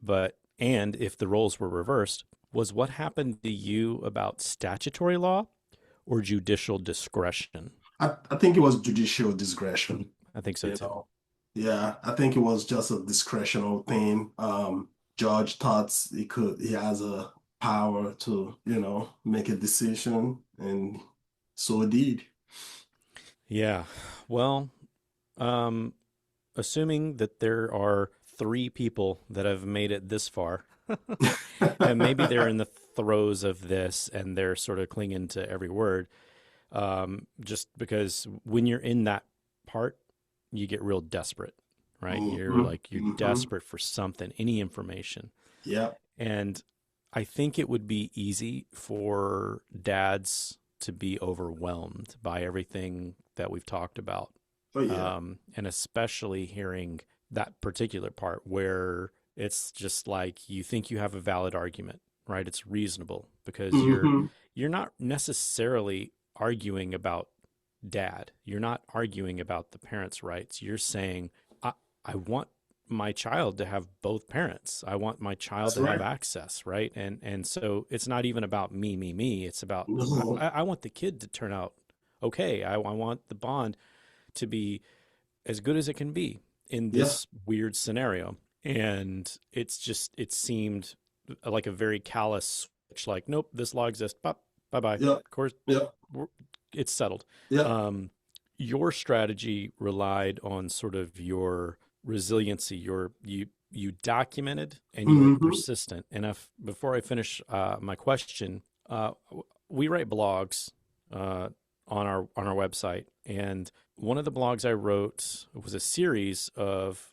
A: but, and if the roles were reversed, was what happened to you about statutory law or judicial discretion?
B: I think it was judicial discretion,
A: I think so
B: you
A: too.
B: know. Yeah, I think it was just a discretional thing. Judge thought he has a power to, make a decision, and so it did.
A: Yeah. Well, um, assuming that there are three people that have made it this far, and maybe they're in the throes of this and they're sort of clinging to every word, just because when you're in that part, you get real desperate, right?
B: Hmm.
A: You're
B: Hmm.
A: desperate for something, any information.
B: Yep.
A: And I think it would be easy for dads to be overwhelmed by everything that we've talked about.
B: Oh yeah.
A: And especially hearing that particular part where it's just like you think you have a valid argument, right? It's reasonable because
B: Hmm.
A: you're not necessarily arguing about dad. You're not arguing about the parents' rights. You're saying, I want my child to have both parents. I want my child
B: That's
A: to have
B: right.
A: access, right? And so it's not even about me. It's about
B: No.
A: I want the kid to turn out okay. I want the bond to be as good as it can be in
B: Yeah.
A: this weird scenario. And it seemed like a very callous switch, like, nope, this law exists. Bye bye.
B: Yeah.
A: Of course,
B: Yeah.
A: it's settled.
B: Yeah.
A: Um, your strategy relied on sort of your resiliency. You documented and you were
B: Hmm.
A: persistent. And if before I finish my question, we write blogs on our website, and one of the blogs I wrote was a series of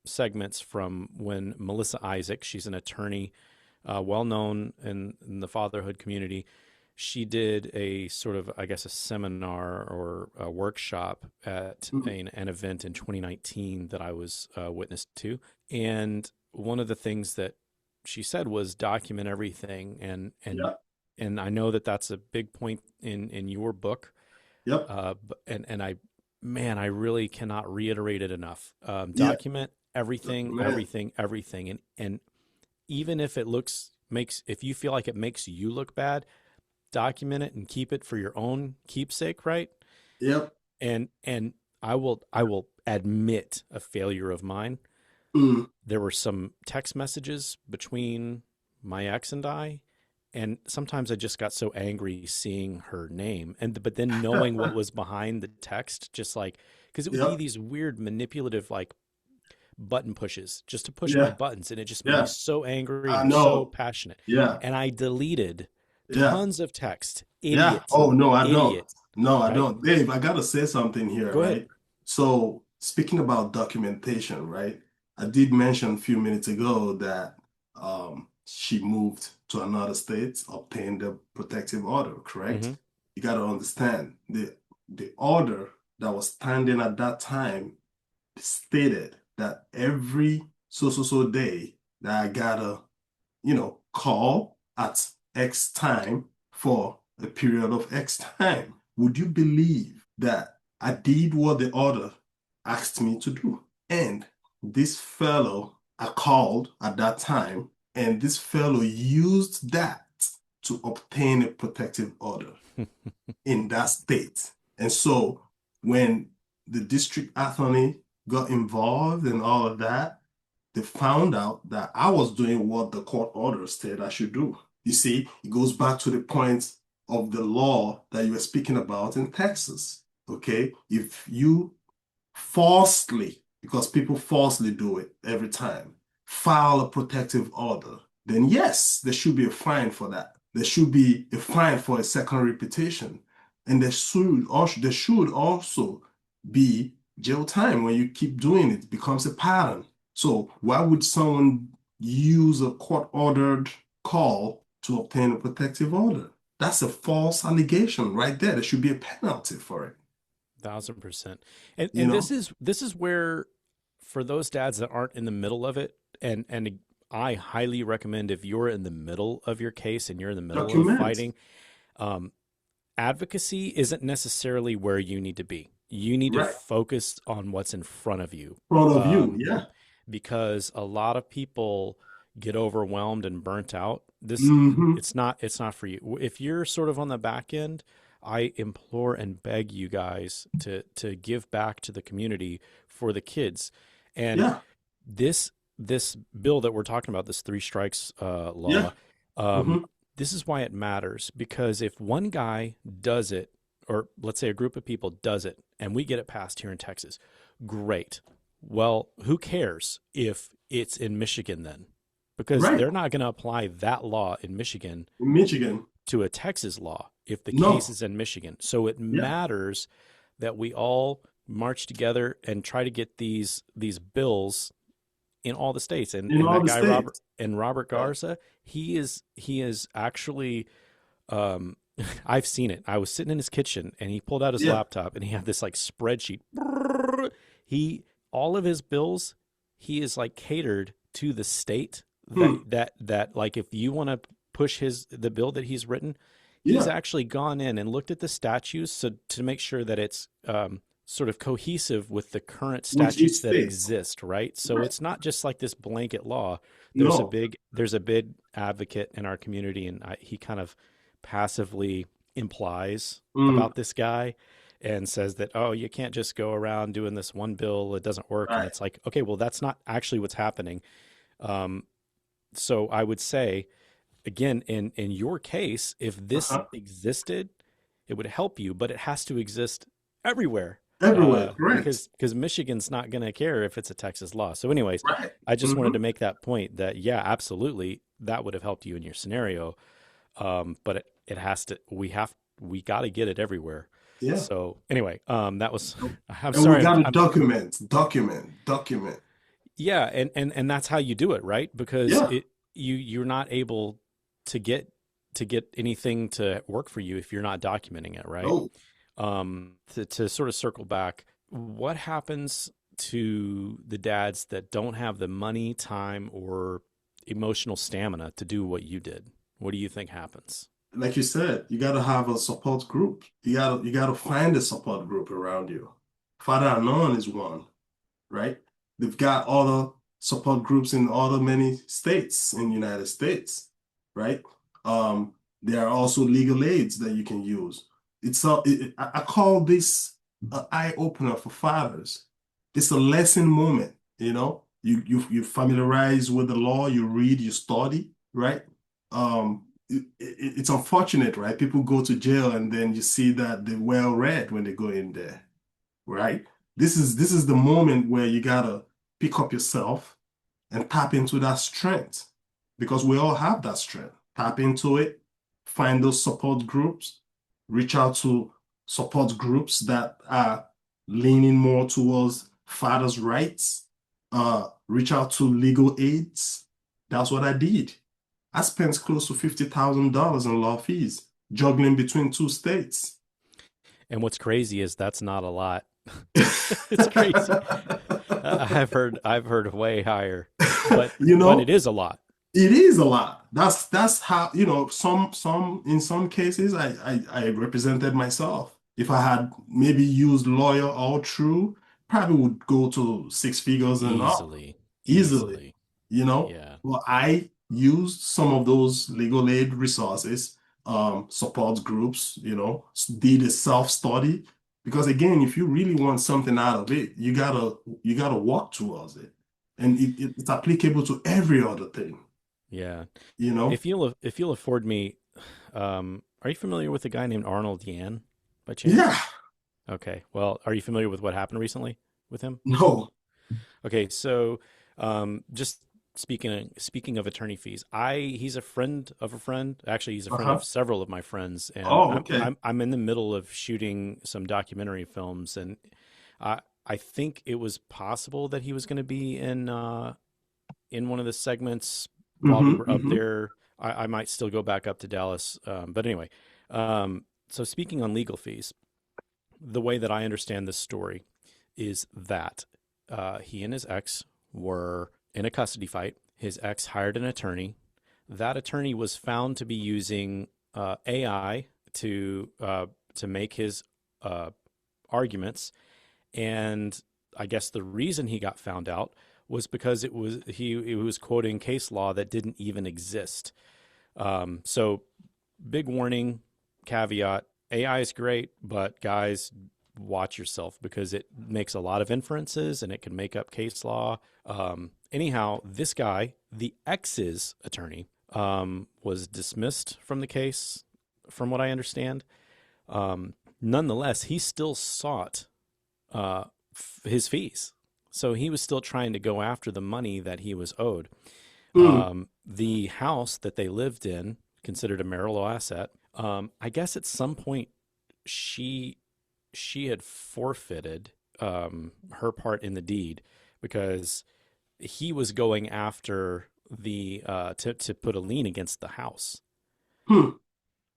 A: segments from when Melissa Isaac, she's an attorney, well known in the fatherhood community. She did a sort of, I guess, a seminar or a workshop at an event in 2019 that I was witness to. And one of the things that she said was document everything.
B: Yeah.
A: And I know that that's a big point in your book.
B: Yep.
A: And I, man, I really cannot reiterate it enough.
B: Yeah.
A: Document everything,
B: Man.
A: everything, everything. And even if it if you feel like it makes you look bad, document it and keep it for your own keepsake, right?
B: Yep.
A: And I will admit a failure of mine.
B: Mm.
A: There were some text messages between my ex and I, and sometimes I just got so angry seeing her name, and but then knowing what was behind the text, just like, because it would be
B: Yep.
A: these weird manipulative like button pushes just to push my
B: Yeah.
A: buttons, and it just made me
B: Yeah.
A: so angry
B: I
A: and so
B: know.
A: passionate.
B: Yeah.
A: And I deleted
B: Yeah.
A: tons of text.
B: Yeah.
A: Idiot,
B: Oh, no, I don't.
A: idiot,
B: No, I
A: right?
B: don't. Dave, I gotta say something here,
A: Go ahead.
B: right? So, speaking about documentation, right? I did mention a few minutes ago that she moved to another state, obtained a protective order, correct?
A: Mm-hmm.
B: You gotta understand the order that was standing at that time stated that every so day that I gotta, call at X time for a period of X time. Would you believe that I did what the order asked me to do? And this fellow I called at that time, and this fellow used that to obtain a protective order in that state. And so when the district attorney got involved and all of that, they found out that I was doing what the court order said I should do. You see, it goes back to the point of the law that you were speaking about in Texas. Okay, if you falsely, because people falsely do it every time, file a protective order, then yes, there should be a fine for that. There should be a fine for a second repetition. And there should also be jail time when you keep doing it. It becomes a pattern. So why would someone use a court-ordered call to obtain a protective order? That's a false allegation right there. There should be a penalty for it,
A: 1,000%. And
B: you know?
A: this is where, for those dads that aren't in the middle of it, and I highly recommend, if you're in the middle of your case and you're in the middle of
B: Document.
A: fighting, um, advocacy isn't necessarily where you need to be. You need to
B: Right.
A: focus on what's in front of you.
B: Front of you.
A: Um,
B: Yeah.
A: because a lot of people get overwhelmed and burnt out.
B: Hmm.
A: It's not for you. If you're sort of on the back end, I implore and beg you guys to give back to the community for the kids. And
B: Yeah.
A: this bill that we're talking about, this three strikes
B: Yeah.
A: law, um,
B: Hmm.
A: this is why it matters, because if one guy does it, or let's say a group of people does it, and we get it passed here in Texas, great. Well, who cares if it's in Michigan then? Because
B: Right.
A: they're not going to apply that law in Michigan
B: In Michigan.
A: to a Texas law if the case
B: No.
A: is in Michigan. So it
B: Yeah.
A: matters that we all march together and try to get these bills in all the states.
B: In
A: And
B: all
A: that
B: the
A: guy Robert,
B: states.
A: and Robert
B: Right.
A: Garza, he is actually, um I've seen it. I was sitting in his kitchen and he pulled out his
B: Yeah.
A: laptop and he had this like spreadsheet. He all of his bills, he is like catered to the state
B: Hmm.
A: that like, if you want to push the bill that he's written, he's
B: Yeah.
A: actually gone in and looked at the statutes, so to make sure that it's sort of cohesive with the current
B: Which each
A: statutes that
B: state.
A: exist, right? So
B: Right.
A: it's not just like this blanket law.
B: No.
A: There's a big advocate in our community, and he kind of passively implies
B: Mm.
A: about this guy and says that, oh, you can't just go around doing this one bill, it doesn't work. And
B: Right.
A: it's like, okay, well, that's not actually what's happening. um, so I would say, again, in your case, if this
B: Uh-huh.
A: existed, it would help you, but it has to exist everywhere.
B: Everywhere. Correct.
A: Because Michigan's not going to care if it's a Texas law. So, anyways,
B: Right.
A: I just wanted
B: Hmm.
A: to make that point that, yeah, absolutely, that would have helped you in your scenario. But it has to. We got to get it everywhere.
B: Yeah.
A: So, anyway, that was. I'm
B: And we
A: sorry.
B: got to
A: I'm
B: document.
A: Yeah, and that's how you do it, right? Because
B: Yeah.
A: you're not able to get anything to work for you if you're not documenting it, right?
B: Oh,
A: To sort of circle back, what happens to the dads that don't have the money, time, or emotional stamina to do what you did? What do you think happens?
B: like you said, you got to have a support group. You got to find a support group around you. Father Anon is one, right? They've got other support groups in other many states in the United States, right? Um, there are also legal aids that you can use. I call this an eye opener for fathers. It's a lesson moment, you know. You familiarize with the law, you read, you study, right? It's unfortunate, right? People go to jail and then you see that they're well read when they go in there, right? This is the moment where you gotta pick up yourself and tap into that strength because we all have that strength. Tap into it, find those support groups, reach out to support groups that are leaning more towards fathers' rights, reach out to legal aids. That's what I did. I spent close to $50,000 in law fees, juggling between two states.
A: And what's crazy is that's not a lot. It's crazy. I've heard way higher, but
B: You
A: it
B: know,
A: is a lot.
B: it is a lot. That's how, some in some cases I represented myself. If I had maybe used lawyer all through, probably would go to six figures and up
A: Easily,
B: easily,
A: easily.
B: you know.
A: Yeah.
B: Well, I used some of those legal aid resources, support groups, did a self-study. Because again, if you really want something out of it, you gotta walk towards it. And it's applicable to every other thing,
A: Yeah.
B: you know?
A: If you'll afford me, are you familiar with a guy named Arnold Yan by
B: Yeah,
A: chance? Okay. Well, are you familiar with what happened recently with him?
B: no.
A: Okay, so just speaking of attorney fees, he's a friend of a friend. Actually, he's a friend
B: Uh-huh.
A: of several of my friends, and
B: Oh, okay.
A: I'm in the middle of shooting some documentary films, and I think it was possible that he was going to be in one of the segments while we
B: Mm-hmm,
A: were up
B: mm-hmm.
A: there. I might still go back up to Dallas, but anyway, So speaking on legal fees, the way that I understand this story is that he and his ex were in a custody fight. His ex hired an attorney. That attorney was found to be using AI to make his arguments, and I guess the reason he got found out was because he was quoting case law that didn't even exist. So big warning, caveat: AI is great, but guys, watch yourself because it makes a lot of inferences and it can make up case law. Anyhow, this guy, the ex's attorney, was dismissed from the case, from what I understand. Nonetheless, he still sought his fees. So he was still trying to go after the money that he was owed.
B: Mm,
A: The house that they lived in, considered a marital asset, I guess at some point she had forfeited her part in the deed because he was going after the to put a lien against the house.
B: hmm.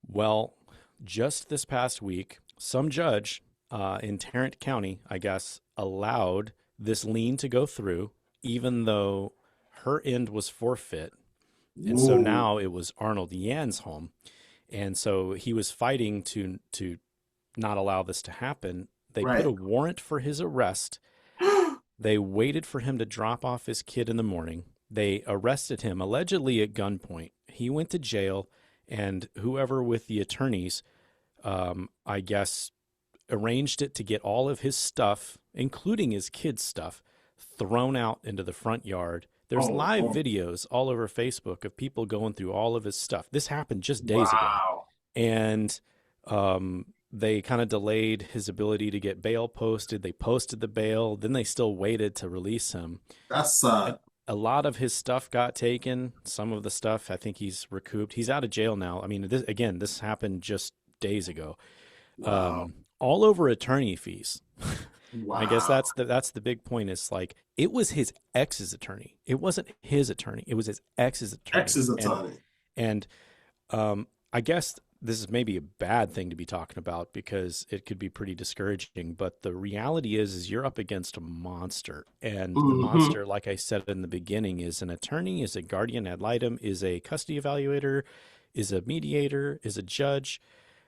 A: Well, just this past week, some judge in Tarrant County, I guess, allowed this lien to go through, even though her end was forfeit. And so
B: Whoa.
A: now it was Arnold Yan's home. And so he was fighting to not allow this to happen. They put
B: Right.
A: a warrant for his arrest. They waited for him to drop off his kid in the morning. They arrested him allegedly at gunpoint. He went to jail, and whoever with the attorneys, I guess, arranged it to get all of his stuff, including his kids' stuff, thrown out into the front yard. There's
B: Oh,
A: live
B: oh,
A: videos all over Facebook of people going through all of his stuff. This happened just days ago.
B: wow.
A: And they kind of delayed his ability to get bail posted. They posted the bail, then they still waited to release him.
B: That's
A: And
B: sad.
A: a lot of his stuff got taken. Some of the stuff I think he's recouped. He's out of jail now. I mean, this happened just days ago.
B: Wow.
A: All over attorney fees. I guess
B: Wow.
A: that's the big point. Is like it was his ex's attorney. It wasn't his attorney. It was his ex's
B: X
A: attorney.
B: is a
A: And
B: Tony.
A: and I guess this is maybe a bad thing to be talking about because it could be pretty discouraging. But the reality is you're up against a monster, and the
B: Hmm.
A: monster, like I said in the beginning, is an attorney, is a guardian ad litem, is a custody evaluator, is a mediator, is a judge.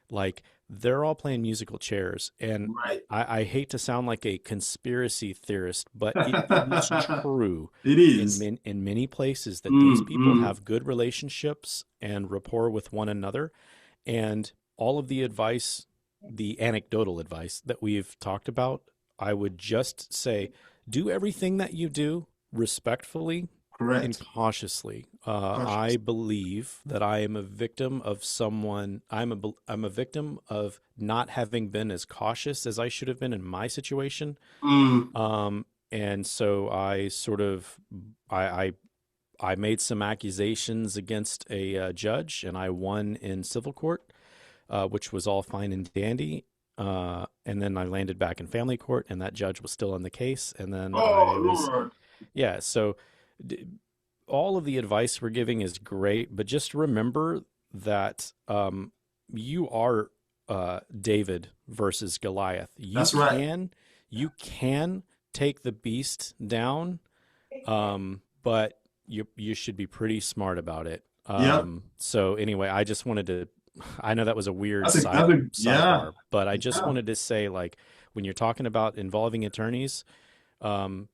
A: Like they're all playing musical chairs, and
B: Right.
A: I hate to sound like a conspiracy theorist, but it is true
B: It is.
A: in many places that these people
B: Mm-hmm.
A: have good relationships and rapport with one another, and all of the advice, the anecdotal advice that we've talked about, I would just say do everything that you do respectfully and
B: Correct.
A: cautiously. I
B: Cautious.
A: believe that I am a victim of someone. I'm a victim of not having been as cautious as I should have been in my situation.
B: Mm.
A: And so I sort of I I made some accusations against a judge, and I won in civil court, which was all fine and dandy. And then I landed back in family court, and that judge was still on the case. And then I
B: Oh,
A: was,
B: Lord.
A: yeah. So d- all of the advice we're giving is great, but just remember that you are David versus Goliath.
B: That's right.
A: You can take the beast down, but you should be pretty smart about it.
B: Yep.
A: So anyway, I just wanted to. I know that was a weird
B: Yeah.
A: sidebar, but I just
B: Yeah.
A: wanted to say, like, when you're talking about involving attorneys,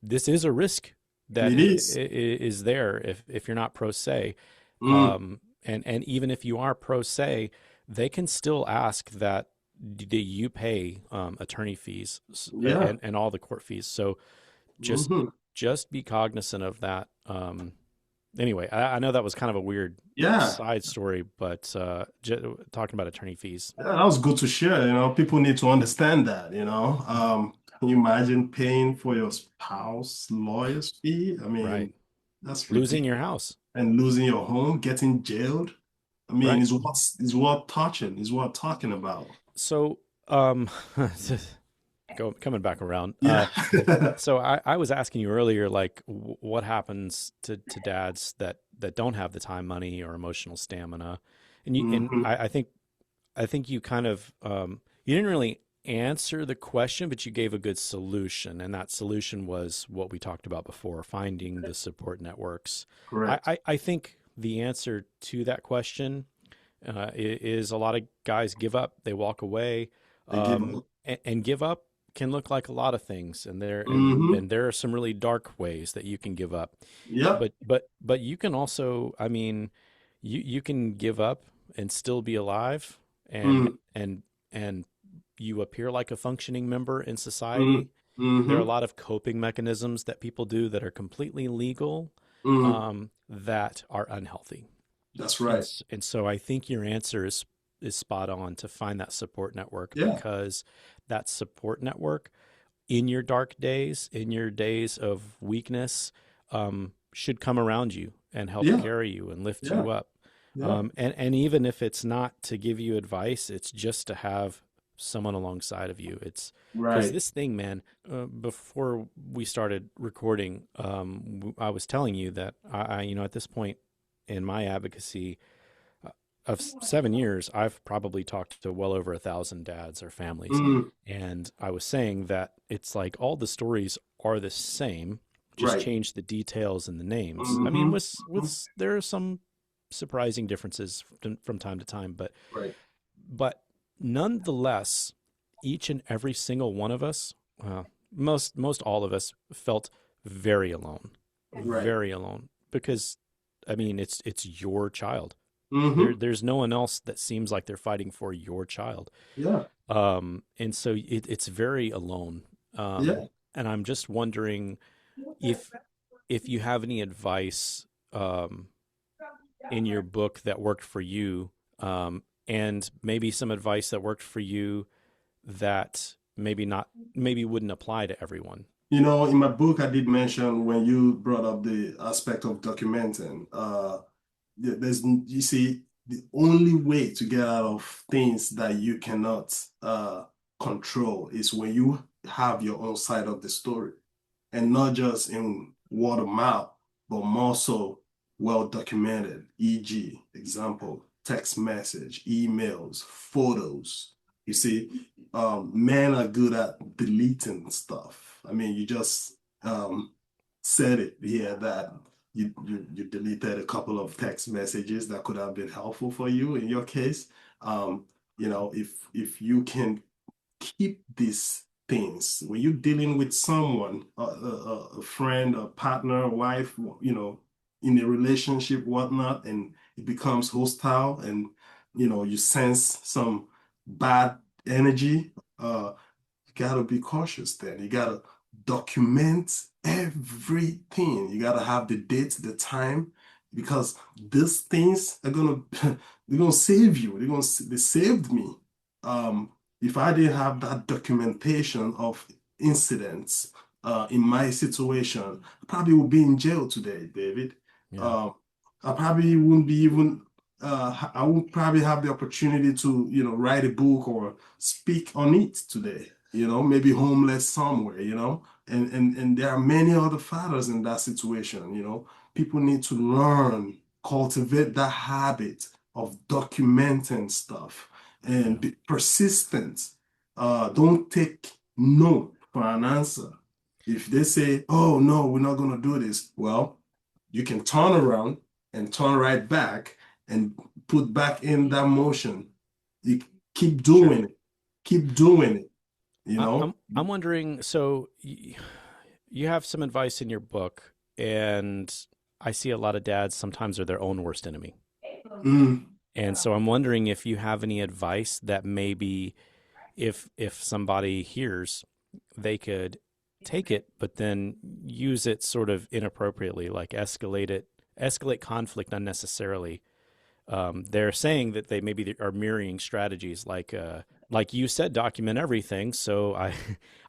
A: this is a risk that
B: It is.
A: is there if you're not pro se,
B: Mm.
A: and even if you are pro se, they can still ask that do you pay attorney fees
B: Yeah.
A: and all the court fees. So just
B: Hmm.
A: just be cognizant of that. Anyway, I know that was kind of a weird
B: Yeah.
A: side story, but talking about attorney fees.
B: Yeah, that was good to share. People need to understand that, can you imagine paying for your spouse lawyer's fee? I
A: Right.
B: mean, that's
A: Losing your
B: ridiculous.
A: house.
B: And losing your home, getting jailed. I mean,
A: Right.
B: is what touching, is what talking about.
A: So, coming back around.
B: Yeah.
A: So I was asking you earlier, like, what happens to dads that don't have the time, money, or emotional stamina, and
B: Hmm.
A: I think I think you kind of you didn't really answer the question, but you gave a good solution, and that solution was what we talked about before: finding the support networks.
B: Correct.
A: I think the answer to that question is a lot of guys give up, they walk away,
B: They give up.
A: and give up can look like a lot of things, and
B: Mm-hmm.
A: there are some really dark ways that you can give up.
B: Yep.
A: But you can also, I mean, you can give up and still be alive, and
B: Mm-hmm.
A: and you appear like a functioning member in society.
B: Mm-hmm.
A: There are a
B: Mm-hmm.
A: lot of coping mechanisms that people do that are completely legal,
B: Mm-hmm.
A: that are unhealthy.
B: That's right.
A: And so I think your answer is spot on to find that support network,
B: Yeah.
A: because that support network in your dark days, in your days of weakness, should come around you and help
B: Yeah.
A: carry you and lift
B: Yeah.
A: you up.
B: Yeah.
A: And even if it's not to give you advice, it's just to have someone alongside of you. It's because
B: Right.
A: this thing, man. Before we started recording, I was telling you that you know, at this point in my advocacy, of 7 years, I've probably talked to well over 1,000 dads or families.
B: Mm.
A: And I was saying that it's like all the stories are the same, just
B: Right.
A: change the details and the names. I mean,
B: Mm-hmm.
A: there are some surprising differences from time to time,
B: Right.
A: but nonetheless, each and every single one of us, most all of us, felt
B: Right.
A: very alone, because I mean, it's your child.
B: Mm-hmm.
A: There's no one else that seems like they're fighting for your child.
B: Yeah.
A: And so it's very alone.
B: Yeah.
A: And I'm just wondering if you have any advice, in your book that worked for you, and maybe some advice that worked for you that maybe wouldn't apply to everyone.
B: You know, in my book, I did mention when you brought up the aspect of documenting. You see, the only way to get out of things that you cannot control is when you have your own side of the story, and not just in word of mouth, but more so well documented, e.g., example, text message, emails, photos. You see, men are good at deleting stuff. I mean, you just said it here that you deleted a couple of text messages that could have been helpful for you in your case. Um, you know, if you can keep these things when you're dealing with someone, a friend, a partner, a wife, you know, in a relationship, whatnot, and it becomes hostile, and you know, you sense some bad energy. You gotta be cautious then. You gotta document everything. You gotta have the date, the time, because these things are gonna they're gonna save you. They saved me. Um, if I didn't have that documentation of incidents in my situation, I probably would be in jail today, David.
A: Yeah.
B: Um, I probably wouldn't be even I would probably have the opportunity to, you know, write a book or speak on it today, you know, maybe homeless somewhere, you know, and there are many other fathers in that situation, you know. People need to learn, cultivate that habit of documenting stuff and
A: Yeah.
B: be persistent. Don't take no for an answer. If they say, oh no, we're not gonna do this, well, you can turn around and turn right back and put back in that motion. You keep
A: Sure.
B: doing it, keep doing it, you know?
A: I'm wondering. So you have some advice in your book, and I see a lot of dads sometimes are their own worst enemy.
B: Mm,
A: And so I'm wondering if you have any advice that maybe if somebody hears, they could take it, but then use it sort of inappropriately, like escalate conflict unnecessarily. They're saying that they maybe are mirroring strategies like you said, document everything. So I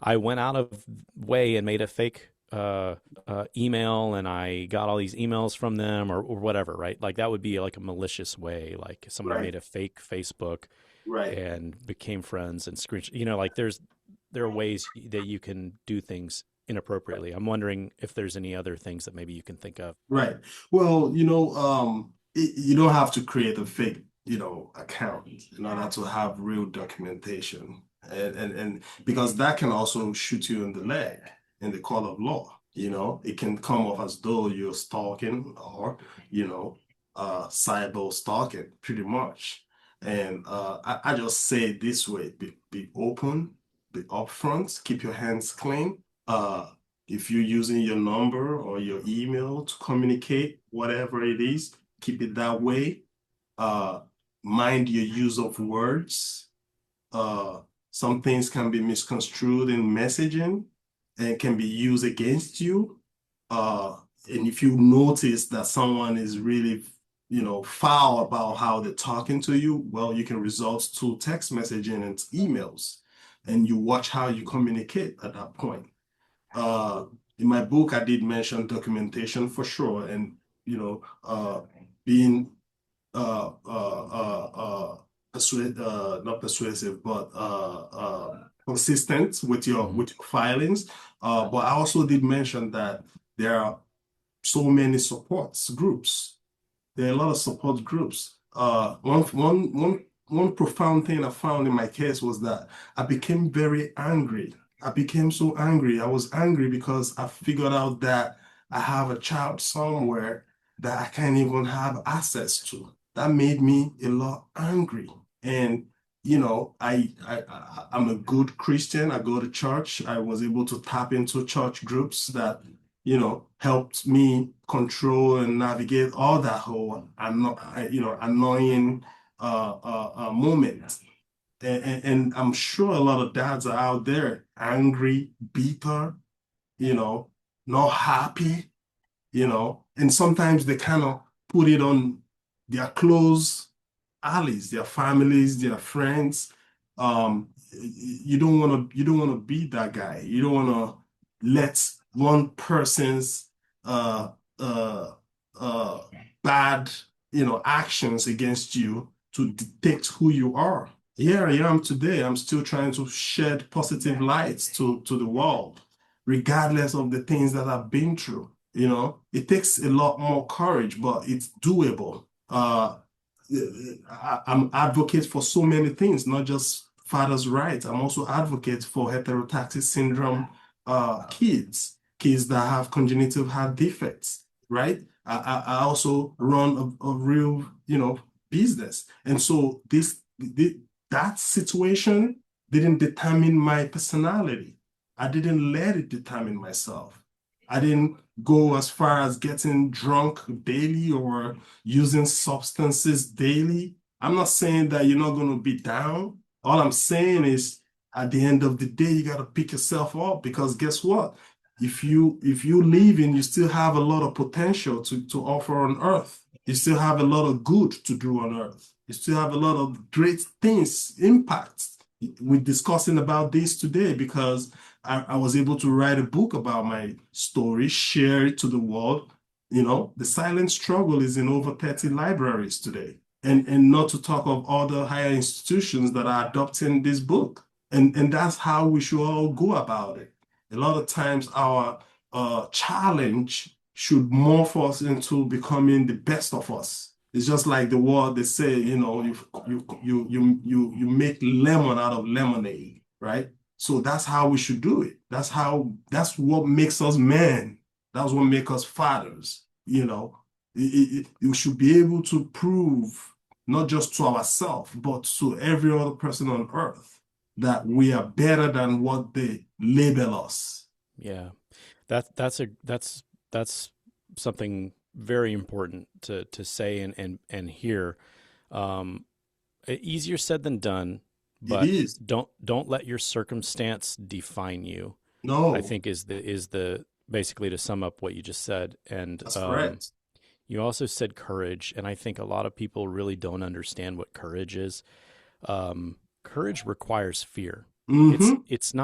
A: I went out of way and made a fake email, and I got all these emails from them, or whatever, right? Like that would be like a malicious way. Like somebody
B: right,
A: made a fake Facebook
B: right.
A: and became friends and screen. You know, like there are ways that you can do things inappropriately. I'm wondering if there's any other things that maybe you can think of.
B: Right. Well, you know, you don't have to create a fake account in order to have real documentation. And because that can also shoot you in the leg in the court of law. It can come off as though you're stalking or, cyber stalking pretty much. And I just say it this way, be open, be upfront, keep your hands clean. If you're using your number or your email to communicate, whatever it is, keep it that way. uh, Mind your use of words. Uh, some things can be misconstrued in messaging and can be used against you. Uh, and if you notice that someone is really, foul about how they're talking to you, well, you can resort to text messaging and emails, and you watch how you communicate at that point. Uh, in my book, I did mention documentation for sure, and being not persuasive, but consistent with your
A: Hmm.
B: filings. But I also did mention that there are so many supports groups. There are a lot of support groups. One profound thing I found in my case was that I became very angry. I became so angry. I was angry because I figured out that I have a child somewhere that I can't even have access to. That made me a lot angry. And I'm a good Christian. I go to church. I was able to tap into church groups that helped me control and navigate all that whole annoying moment. And I'm sure a lot of dads are out there angry, bitter, you know, not happy, and sometimes they kind of put it on their close allies, their families, their friends. You don't want to be that guy. You don't want to let one person's uh uh uh bad actions against you to dictate who you are. Here I am today. I'm still trying to shed positive light to the world, regardless of the things that I've been through. It takes a lot more courage, but it's doable. I'm advocate for so many things, not just father's rights. I'm also advocate for heterotaxis syndrome kids that have congenital heart defects, right? I also run a real, business. And so that situation didn't determine my personality. I didn't let it determine myself. I didn't go as far as getting drunk daily or using substances daily. I'm not saying that you're not going to be down. All I'm saying is at the end of the day, you got to pick yourself up, because guess what? If you leave and you still have a lot of potential to offer on earth, you still have a lot of good to do on earth. You still have a lot of great things, impact. We're discussing about this today because I was able to write a book about my story, share it to the world. The silent struggle is in over 30 libraries today. And not to talk of other higher institutions that are adopting this book. And that's how we should all go about it. A lot of times our challenge should morph us into becoming the best of us. It's just like the word they say, you make lemon out of lemonade, right? So that's how we should do it. That's what makes us men. That's what makes us fathers. You should be able to prove not just to ourselves, but to every other person on earth that we are better than what they label us.
A: Yeah, that's something very important to say and hear. Um, Easier said than done,
B: It
A: but
B: is.
A: don't let your circumstance define you. I
B: No,
A: think is the basically to sum up what you just said. And
B: that's correct.
A: you also said courage, and I think a lot of people really don't understand what courage is. Courage requires fear.
B: Mm-hmm.
A: It's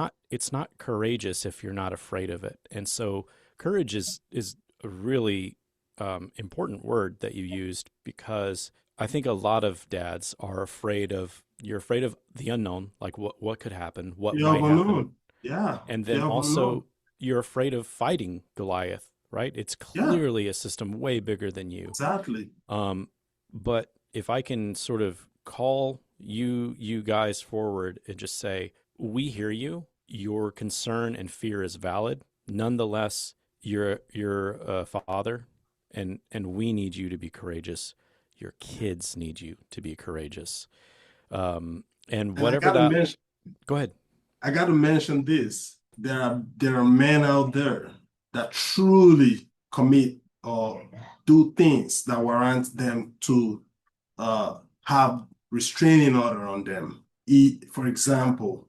A: not courageous if you're not afraid of it. And so courage is a really important word that you used, because I think a lot of dads are afraid of you're afraid of the unknown, like what could happen, what
B: You have
A: might happen,
B: unknown. Yeah,
A: and
B: you
A: then
B: have unknown.
A: also you're afraid of fighting Goliath, right? It's
B: Yeah,
A: clearly a system way bigger than you.
B: exactly.
A: Um, but if I can sort of call you guys forward and just say, we hear you. Your concern and fear is valid. Nonetheless, you're a father, and we need you to be courageous. Your kids need you to be courageous. And
B: And
A: whatever that, go ahead.
B: I gotta mention this. There are men out there that truly commit or do things that warrant them to have restraining order on them. For example,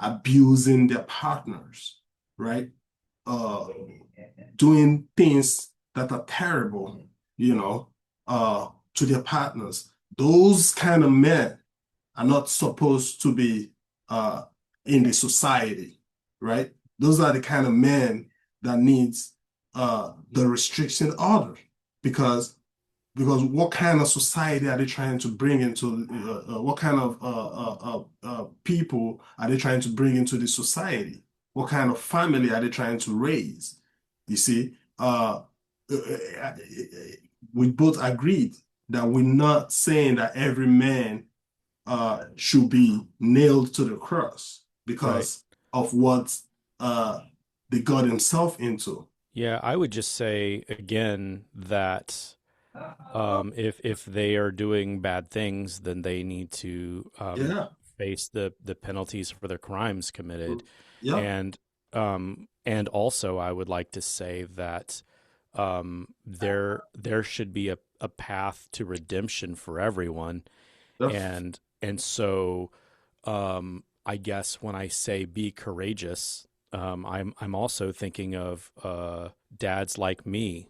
B: abusing their partners, right? Uh, Doing things that are terrible, you know, to their partners. Those kind of men are not supposed to be uh, in the society, right? Those are the kind of men that needs the restriction order because what kind of society are they trying to bring into what kind of people are they trying to bring into the society? What kind of family are they trying to raise? You see, we both agreed that we're not saying that every man should be nailed to the cross
A: Right.
B: because of what uh, they got himself into.
A: Yeah, I would just say again that if they are doing bad things, then they need to
B: Yeah,
A: face the penalties for their crimes committed,
B: yeah,
A: and also I would like to say that there should be a path to redemption for everyone,
B: that's,
A: and so I guess when I say be courageous, I'm also thinking of dads like me.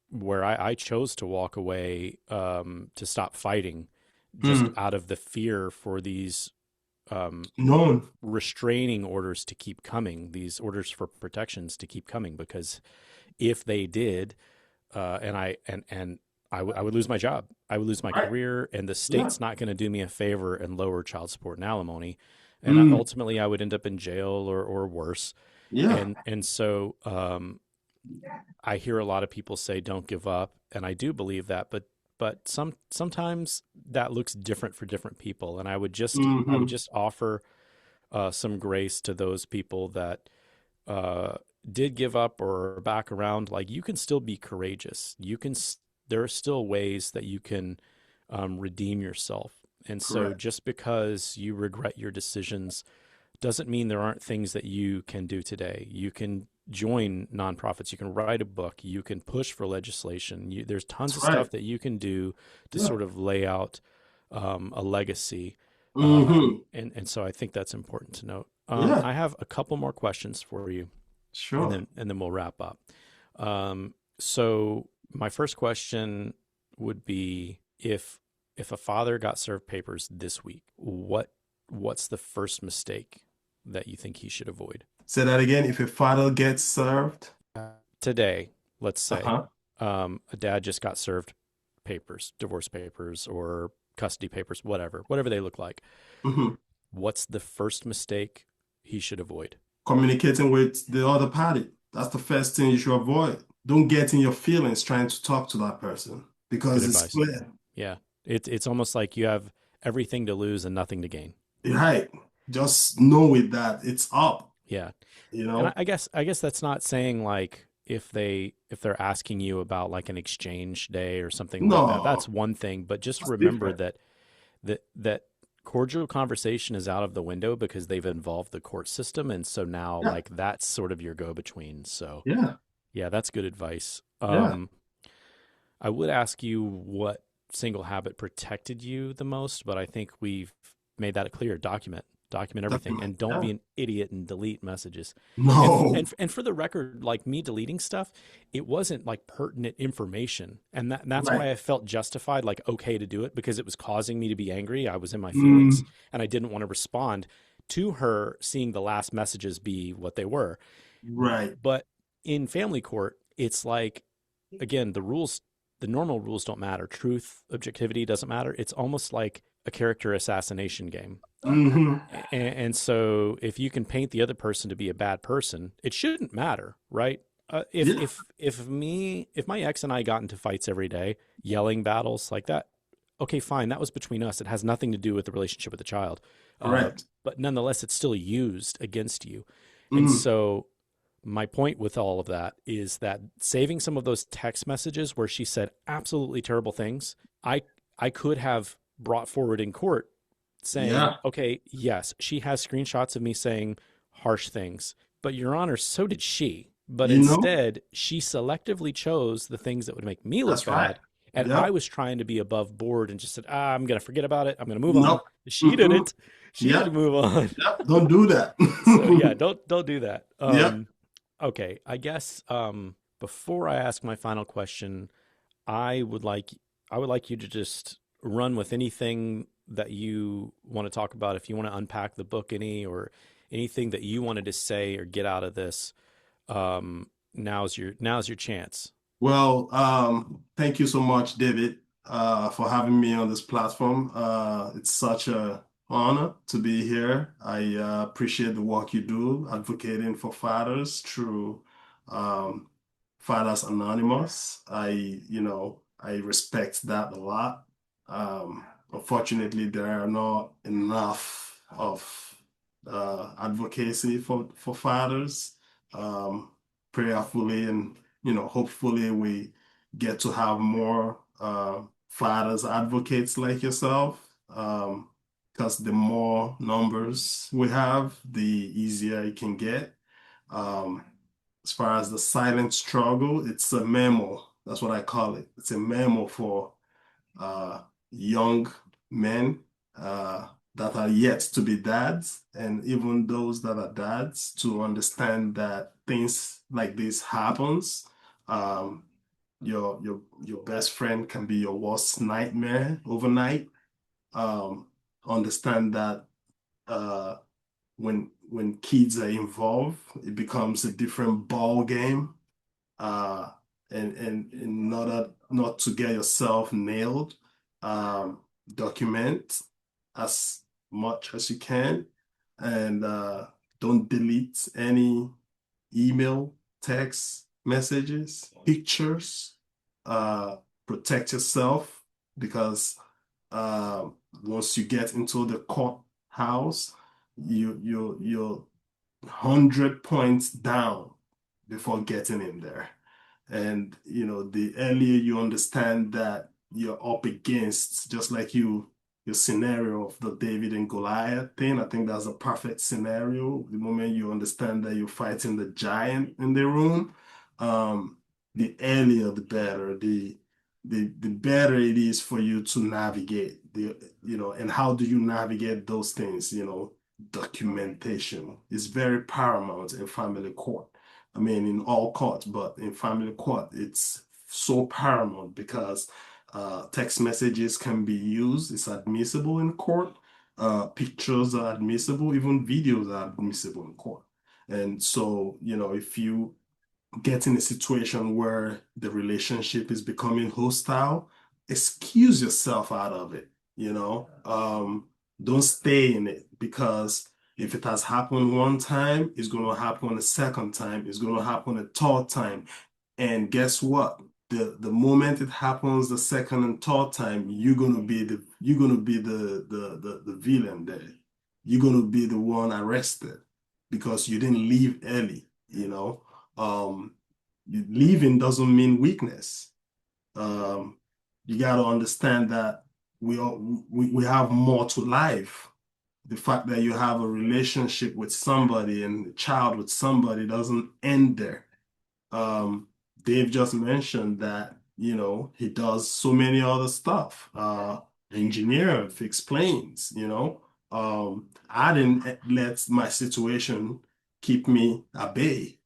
A: Where I chose to walk away to stop fighting just
B: mm,
A: out of the fear for these um,
B: known,
A: restraining orders to keep coming, these orders for protections to keep coming, because if they did, and I would lose my job, I would lose my
B: right?
A: career, and the
B: Yeah,
A: state's not going to do me a favor and lower child support and alimony, and
B: mm,
A: ultimately I would end up in jail or worse,
B: yeah,
A: and so I hear a lot of people say don't give up, and I do believe that, but sometimes that looks different for different people, and I would just offer some grace to those people that uh, did give up or are back around. Like, you can still be courageous. There are still ways that you can redeem yourself, and so
B: correct.
A: just because you regret your decisions doesn't mean there aren't things that you can do today. You can join nonprofits, you can write a book, you can push for legislation. There's tons
B: That's
A: of
B: right.
A: stuff that you can do to
B: Yeah.
A: sort of lay out a legacy.
B: Hmm.
A: And so I think that's important to note.
B: Yeah,
A: I have a couple more questions for you, and
B: sure.
A: then we'll wrap up. So my first question would be if a father got served papers this week, what's the first mistake that you think he should avoid?
B: Say that again. If a father gets served,
A: Today, let's say,
B: uh-huh.
A: a dad just got served papers, divorce papers or custody papers, whatever they look like.
B: Hmm.
A: What's the first mistake he should avoid?
B: Communicating with the other party. That's the first thing you should avoid. Don't get in your feelings trying to talk to that person
A: Good
B: because it's
A: advice.
B: clear.
A: Yeah. It's almost like you have everything to lose and nothing to gain.
B: Right. Just know it that it's up,
A: Yeah.
B: you
A: And I,
B: know?
A: I guess I guess that's not saying like if they're asking you about like an exchange day or something like that. That's
B: No,
A: one thing, but just
B: that's
A: remember
B: different.
A: that cordial conversation is out of the window because they've involved the court system, and so now
B: Yeah,
A: like that's sort of your go between. So
B: yeah,
A: yeah, that's good advice.
B: yeah.
A: I would ask you what single habit protected you the most, but I think we've made that clear. Document everything,
B: Definitely.
A: and don't
B: Yeah.
A: be an idiot and delete messages. And for,
B: No.
A: and and for the record, like me deleting stuff, it wasn't like pertinent information, and that's
B: Right.
A: why I felt justified, like okay to do it because it was causing me to be angry. I was in my feelings,
B: Mm,
A: and I didn't want to respond to her seeing the last messages be what they were.
B: right.
A: But in family court, it's like, again, the normal rules don't matter. Truth, objectivity doesn't matter. It's almost like a character assassination game.
B: Hmm.
A: And so if you can paint the other person to be a bad person, it shouldn't matter, right? If
B: Yeah,
A: if my ex and I got into fights every day, yelling battles like that, okay, fine, that was between us. It has nothing to do with the relationship with the child.
B: correct.
A: But nonetheless, it's still used against you. And
B: Mm,
A: so my point with all of that is that saving some of those text messages where she said absolutely terrible things, I I could have brought forward in court saying,
B: yeah,
A: okay, yes, she has screenshots of me saying harsh things, but Your Honor, so did she. But
B: you know,
A: instead, she selectively chose the things that would make me look
B: that's right.
A: bad. And I
B: Yep,
A: was trying to be above board and just said, I'm going to forget about it. I'm going to move on.
B: nope.
A: She
B: Mm-mm.
A: didn't. She didn't
B: Yep,
A: move on.
B: yep. Don't do that.
A: So yeah, don't do that.
B: Yep.
A: Okay, I guess before I ask my final question, I would like I would like you to just run with anything that you want to talk about. If you want to unpack the book any or anything that you wanted to say or get out of this, now's your chance.
B: Thank you so much, David, for having me on this platform. It's such a honor to be here. I appreciate the work you do advocating for fathers through um, Fathers Anonymous. I respect that a lot. Unfortunately, there are not enough of advocacy for fathers. Um, Prayerfully and hopefully we get to have more fathers advocates like yourself. Because the more numbers we have, the easier it can get. Um, as far as the silent struggle, it's a memo. That's what I call it. It's a memo for uh, young men that are yet to be dads, and even those that are dads to understand that things like this happens. Um, your best friend can be your worst nightmare overnight. Um, Understand that uh, when kids are involved, it becomes a different ball game. Uh, and in order not to get yourself nailed, um, document as much as you can, and don't delete any email, text messages, pictures. Uh, Protect yourself because uh, once you get into the courthouse, you're 100 points down before getting in there. And the earlier you understand that you're up against, just like your scenario of the David and Goliath thing, I think that's a perfect scenario. The moment you understand that you're fighting the giant in the room, um, the earlier the better. The better it is for you to navigate and how do you navigate those things? Documentation is very paramount in family court. I mean, in all courts, but in family court, it's so paramount because text messages can be used. It's admissible in court. Pictures are admissible. Even videos are admissible in court. And so, if you get in a situation where the relationship is becoming hostile, excuse yourself out of it, don't stay in it because if it has happened one time, it's going to happen a second time, it's going to happen a third time. And guess what? The moment it happens the second and third time, you're gonna be the villain there. You're gonna be the one arrested because you didn't leave early. Um, Leaving doesn't mean weakness. Um, you got to understand that we have more to life. The fact that you have a relationship with somebody and a child with somebody doesn't end there. Um, Dave just mentioned that, he does so many other stuff. Engineer fix planes. I didn't let my situation keep me at bay.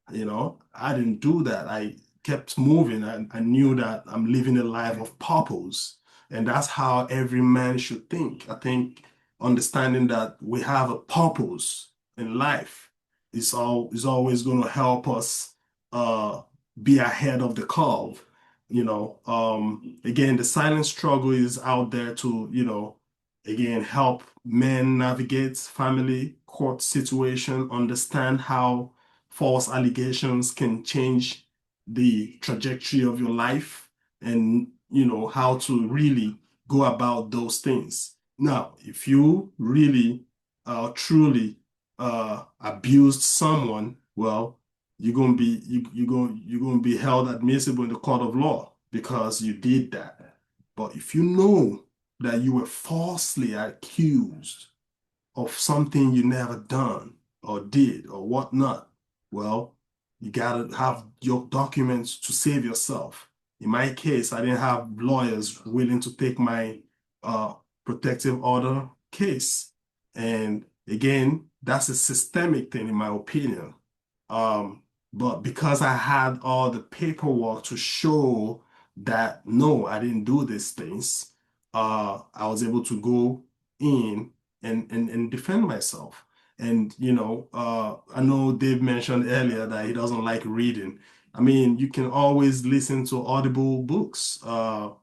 B: I didn't do that. I kept moving. I knew that I'm living a life of purpose. And that's how every man should think. I think understanding that we have a purpose in life is always going to help us uh, be ahead of the curve. Again, the silent struggle is out there to, again, help men navigate family court situation, understand how false allegations can change the trajectory of your life, and how to really go about those things. Now, if you really truly abused someone, well, you're gonna be held admissible in the court of law because you did that. But if you know that you were falsely accused of something you never done or did or whatnot, well, you gotta have your documents to save yourself. In my case, I didn't have lawyers willing to take my uh, protective order case. And again, that's a systemic thing in my opinion. Um, but because I had all the paperwork to show that no, I didn't do these things, I was able to go in and defend myself. And I know Dave mentioned earlier that he doesn't like reading. I mean, you can always listen to audible books. And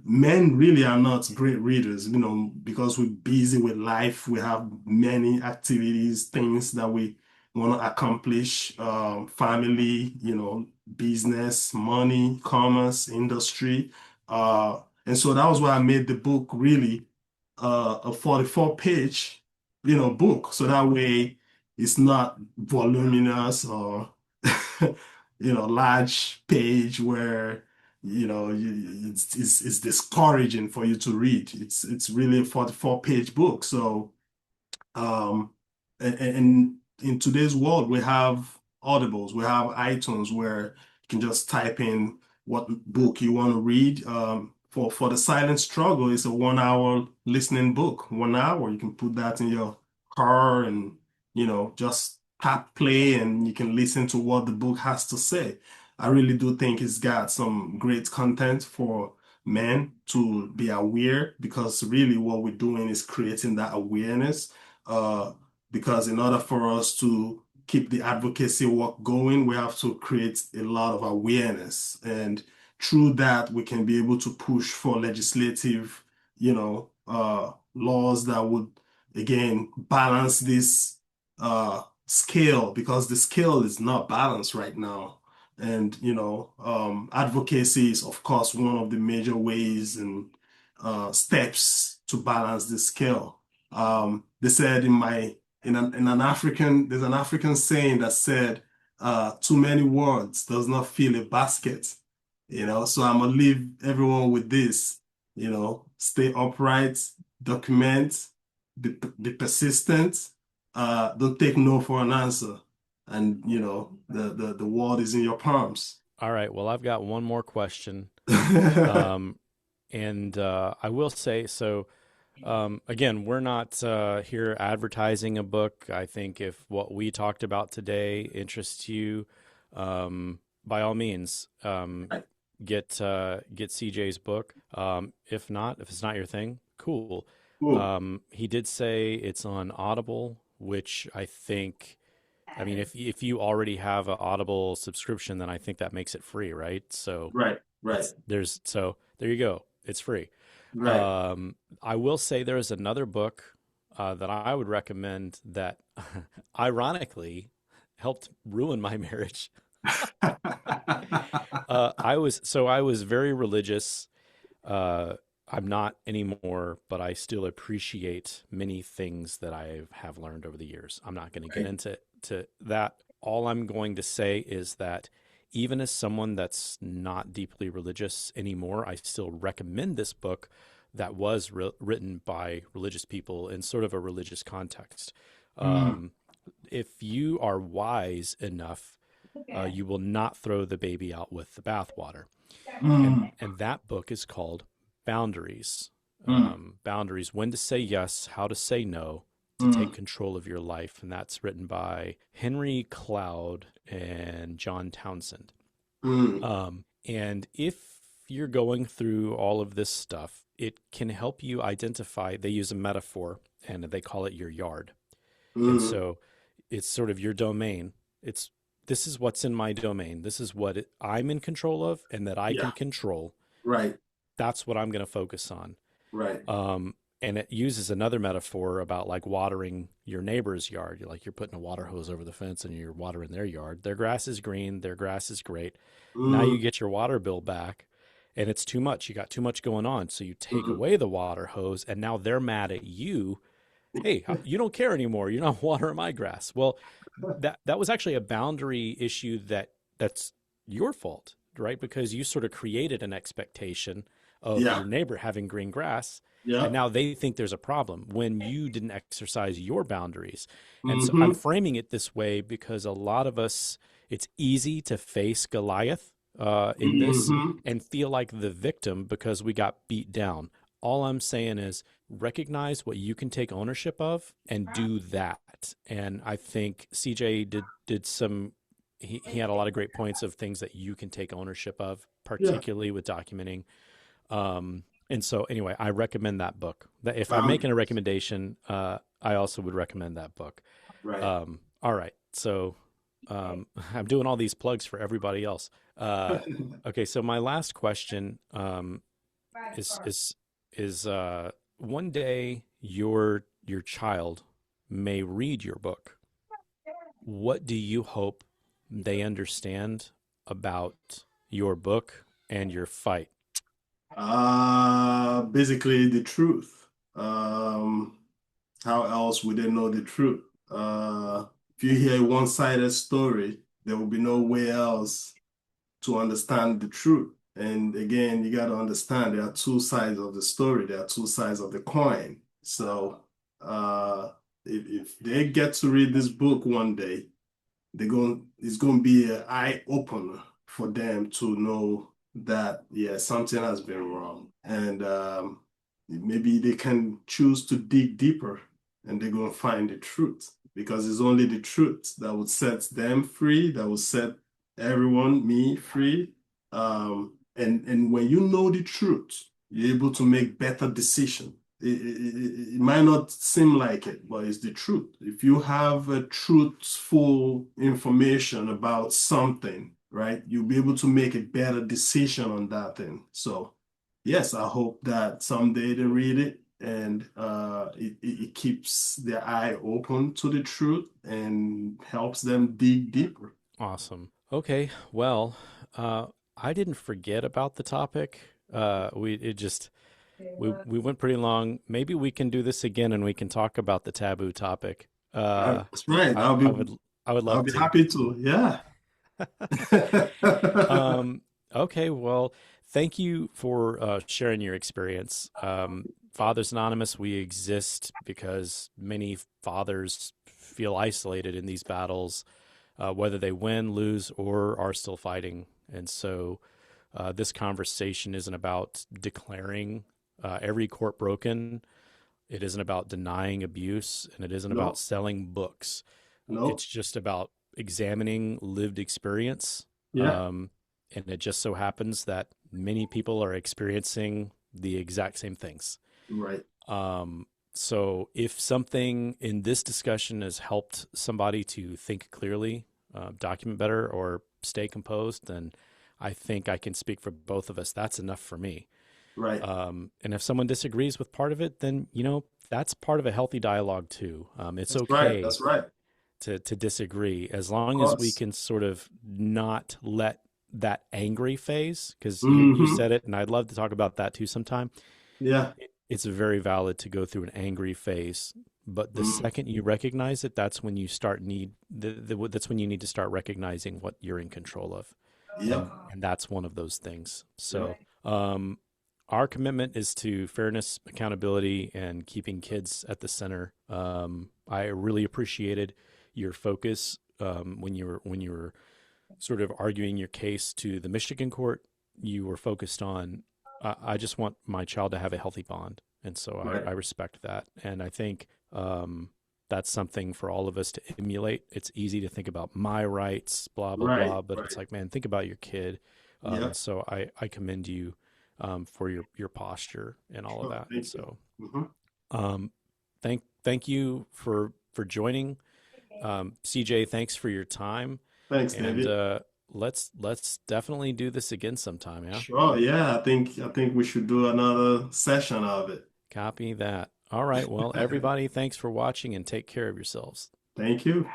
B: men really are not great readers, because we're busy with life. We have many activities, things that we want to accomplish, family, business, money, commerce, industry. And so that was why I made the book really a 44-page, book. So that way it's not voluminous or, large page where, it's discouraging for you to read. It's really a 44-page book. So, and in today's world, we have Audibles, we have iTunes where you can just type in what book you want to read. For The Silent Struggle, it's a 1 hour listening book. 1 hour, you can put that in your car and, just tap play and you can listen to what the book has to say. I really do think it's got some great content for men to be aware, because really what we're doing is creating that awareness. Uh, because in order for us to keep the advocacy work going, we have to create a lot of awareness. And through that, we can be able to push for legislative, laws that would, again, balance this scale, because the scale is not balanced right now. And, advocacy is, of course, one of the major ways and steps to balance the scale. They said in an African, there's an African saying that said, too many words does not fill a basket. So I'm gonna leave everyone with this, stay upright, document, be persistent, don't take no for an answer. And the world is in your palms.
A: All right. Well, I've got one more question. Um, and I will say so. Again, we're not here advertising a book. I think if what we talked about today interests you, by all means, get CJ's book. If not, if it's not your thing, cool.
B: Cool.
A: He did say it's on Audible, which I think, I mean, if you already have an Audible subscription, then I think that makes it free, right? So
B: Right, right,
A: there you go. It's free.
B: right.
A: I will say there is another book that I would recommend that ironically helped ruin my marriage. I was very religious. I'm not anymore, but I still appreciate many things that I have learned over the years. I'm not going to get
B: Right.
A: into that. All I'm going to say is that even as someone that's not deeply religious anymore, I still recommend this book that was written by religious people in sort of a religious context.
B: Mm,
A: Um, if you are wise enough, you will not throw the baby out with the bathwater. And
B: mm,
A: that book is called Boundaries.
B: mm,
A: Boundaries: When to Say Yes, How to Say No, to Take
B: mm,
A: Control of Your Life. And that's written by Henry Cloud and John Townsend.
B: mm,
A: And if you're going through all of this stuff, it can help you identify. They use a metaphor and they call it your yard. And
B: mm.
A: so it's sort of your domain. It's This is what's in my domain. This is what I'm in control of and that I can
B: Yeah,
A: control.
B: right,
A: That's what I'm going to focus on.
B: right.
A: and it uses another metaphor about like watering your neighbor's yard. You're like you're putting a water hose over the fence and you're watering their yard. Their grass is green, their grass is great. Now you
B: Mm,
A: get your water bill back and it's too much. You got too much going on. So you take
B: mhm.
A: away the water hose and now they're mad at you. Hey, you don't care anymore. You're not watering my grass. Well, that was actually a boundary issue that's your fault, right? Because you sort of created an expectation of
B: Yeah,
A: your neighbor having green grass, and
B: yeah.
A: now they think there's a problem when you didn't exercise your boundaries. And so I'm
B: Mm-hmm.
A: framing it this way because a lot of us, it's easy to face Goliath in this
B: Mm-hmm.
A: and feel like the victim because we got beat down. All I'm saying is recognize what you can take ownership of and do that. And I think CJ did some he had a lot of great points of things that you can take ownership of,
B: Yeah.
A: particularly with documenting. And so anyway, I recommend that book. That if I'm making a
B: Boundaries.
A: recommendation, I also would recommend that book.
B: Right.
A: All right. So I'm doing all these plugs for everybody else. Okay, so my last question is is is one day your child may read your book. What do you hope they understand about your book and your fight?
B: Basically the truth. Um, how else would they know the truth? If you hear a one-sided story, there will be no way else to understand the truth. And again, you got to understand there are two sides of the story. There are two sides of the coin. So, if they get to read this book one day, it's going to be an eye opener for them to know that yeah, something has been wrong, and maybe they can choose to dig deeper, and they're going to find the truth because it's only the truth that would set them free, that would set everyone, me, free. And when you know the truth, you're able to make better decisions. It might not seem like it, but it's the truth. If you have a truthful information about something, right, you'll be able to make a better decision on that thing. So, yes, I hope that someday they read it and it keeps their eye open to the truth and helps them dig deeper.
A: Awesome. Okay. Well, I didn't forget about the topic. We it just we went pretty long. Maybe we can do this again and we can talk about the taboo topic.
B: That's right.
A: I, I would I would
B: I'll
A: love
B: be
A: to.
B: happy to. Yeah.
A: um, okay. Well, thank you for sharing your experience. Fathers Anonymous, we exist because many fathers feel isolated in these battles, whether they win, lose, or are still fighting. And so this conversation isn't about declaring every court broken. It isn't about denying abuse, and it isn't about
B: No,
A: selling books.
B: no.
A: It's just about examining lived experience.
B: Yeah.
A: Um, and it just so happens that many people are experiencing the exact same things.
B: Right.
A: Um, so if something in this discussion has helped somebody to think clearly, document better, or stay composed, then I think I can speak for both of us. That's enough for me.
B: Right.
A: And if someone disagrees with part of it, then that's part of a healthy dialogue too. It's
B: That's right.
A: okay
B: That's right.
A: to disagree as
B: Of
A: long as we
B: course.
A: can sort of not let that angry phase, because you
B: Hmm.
A: said it, and I'd love to talk about that too sometime.
B: Yeah.
A: It's very valid to go through an angry phase, but the
B: Mm.
A: second you recognize it, that's when you start need that's when you need to start recognizing what you're in control of,
B: Yep.
A: and that's one of those things.
B: Yep.
A: So our commitment is to fairness, accountability, and keeping kids at the center. I really appreciated your focus when you were sort of arguing your case to the Michigan court. You were focused on, I just want my child to have a healthy bond, and so
B: Right.
A: I respect that, and I think that's something for all of us to emulate. It's easy to think about my rights, blah blah
B: Right.
A: blah, but it's
B: Right.
A: like, man, think about your kid. And
B: Yep.
A: so I commend you for your posture and all of
B: Oh,
A: that.
B: thank you.
A: So
B: Hmm.
A: um, thank you for joining, CJ. Thanks for your time,
B: Thanks,
A: and
B: David.
A: let's definitely do this again sometime. Yeah.
B: Sure. Yeah. I think we should do another session of it.
A: Copy that. All right. Well, everybody, thanks for watching and take care of yourselves.
B: Thank you.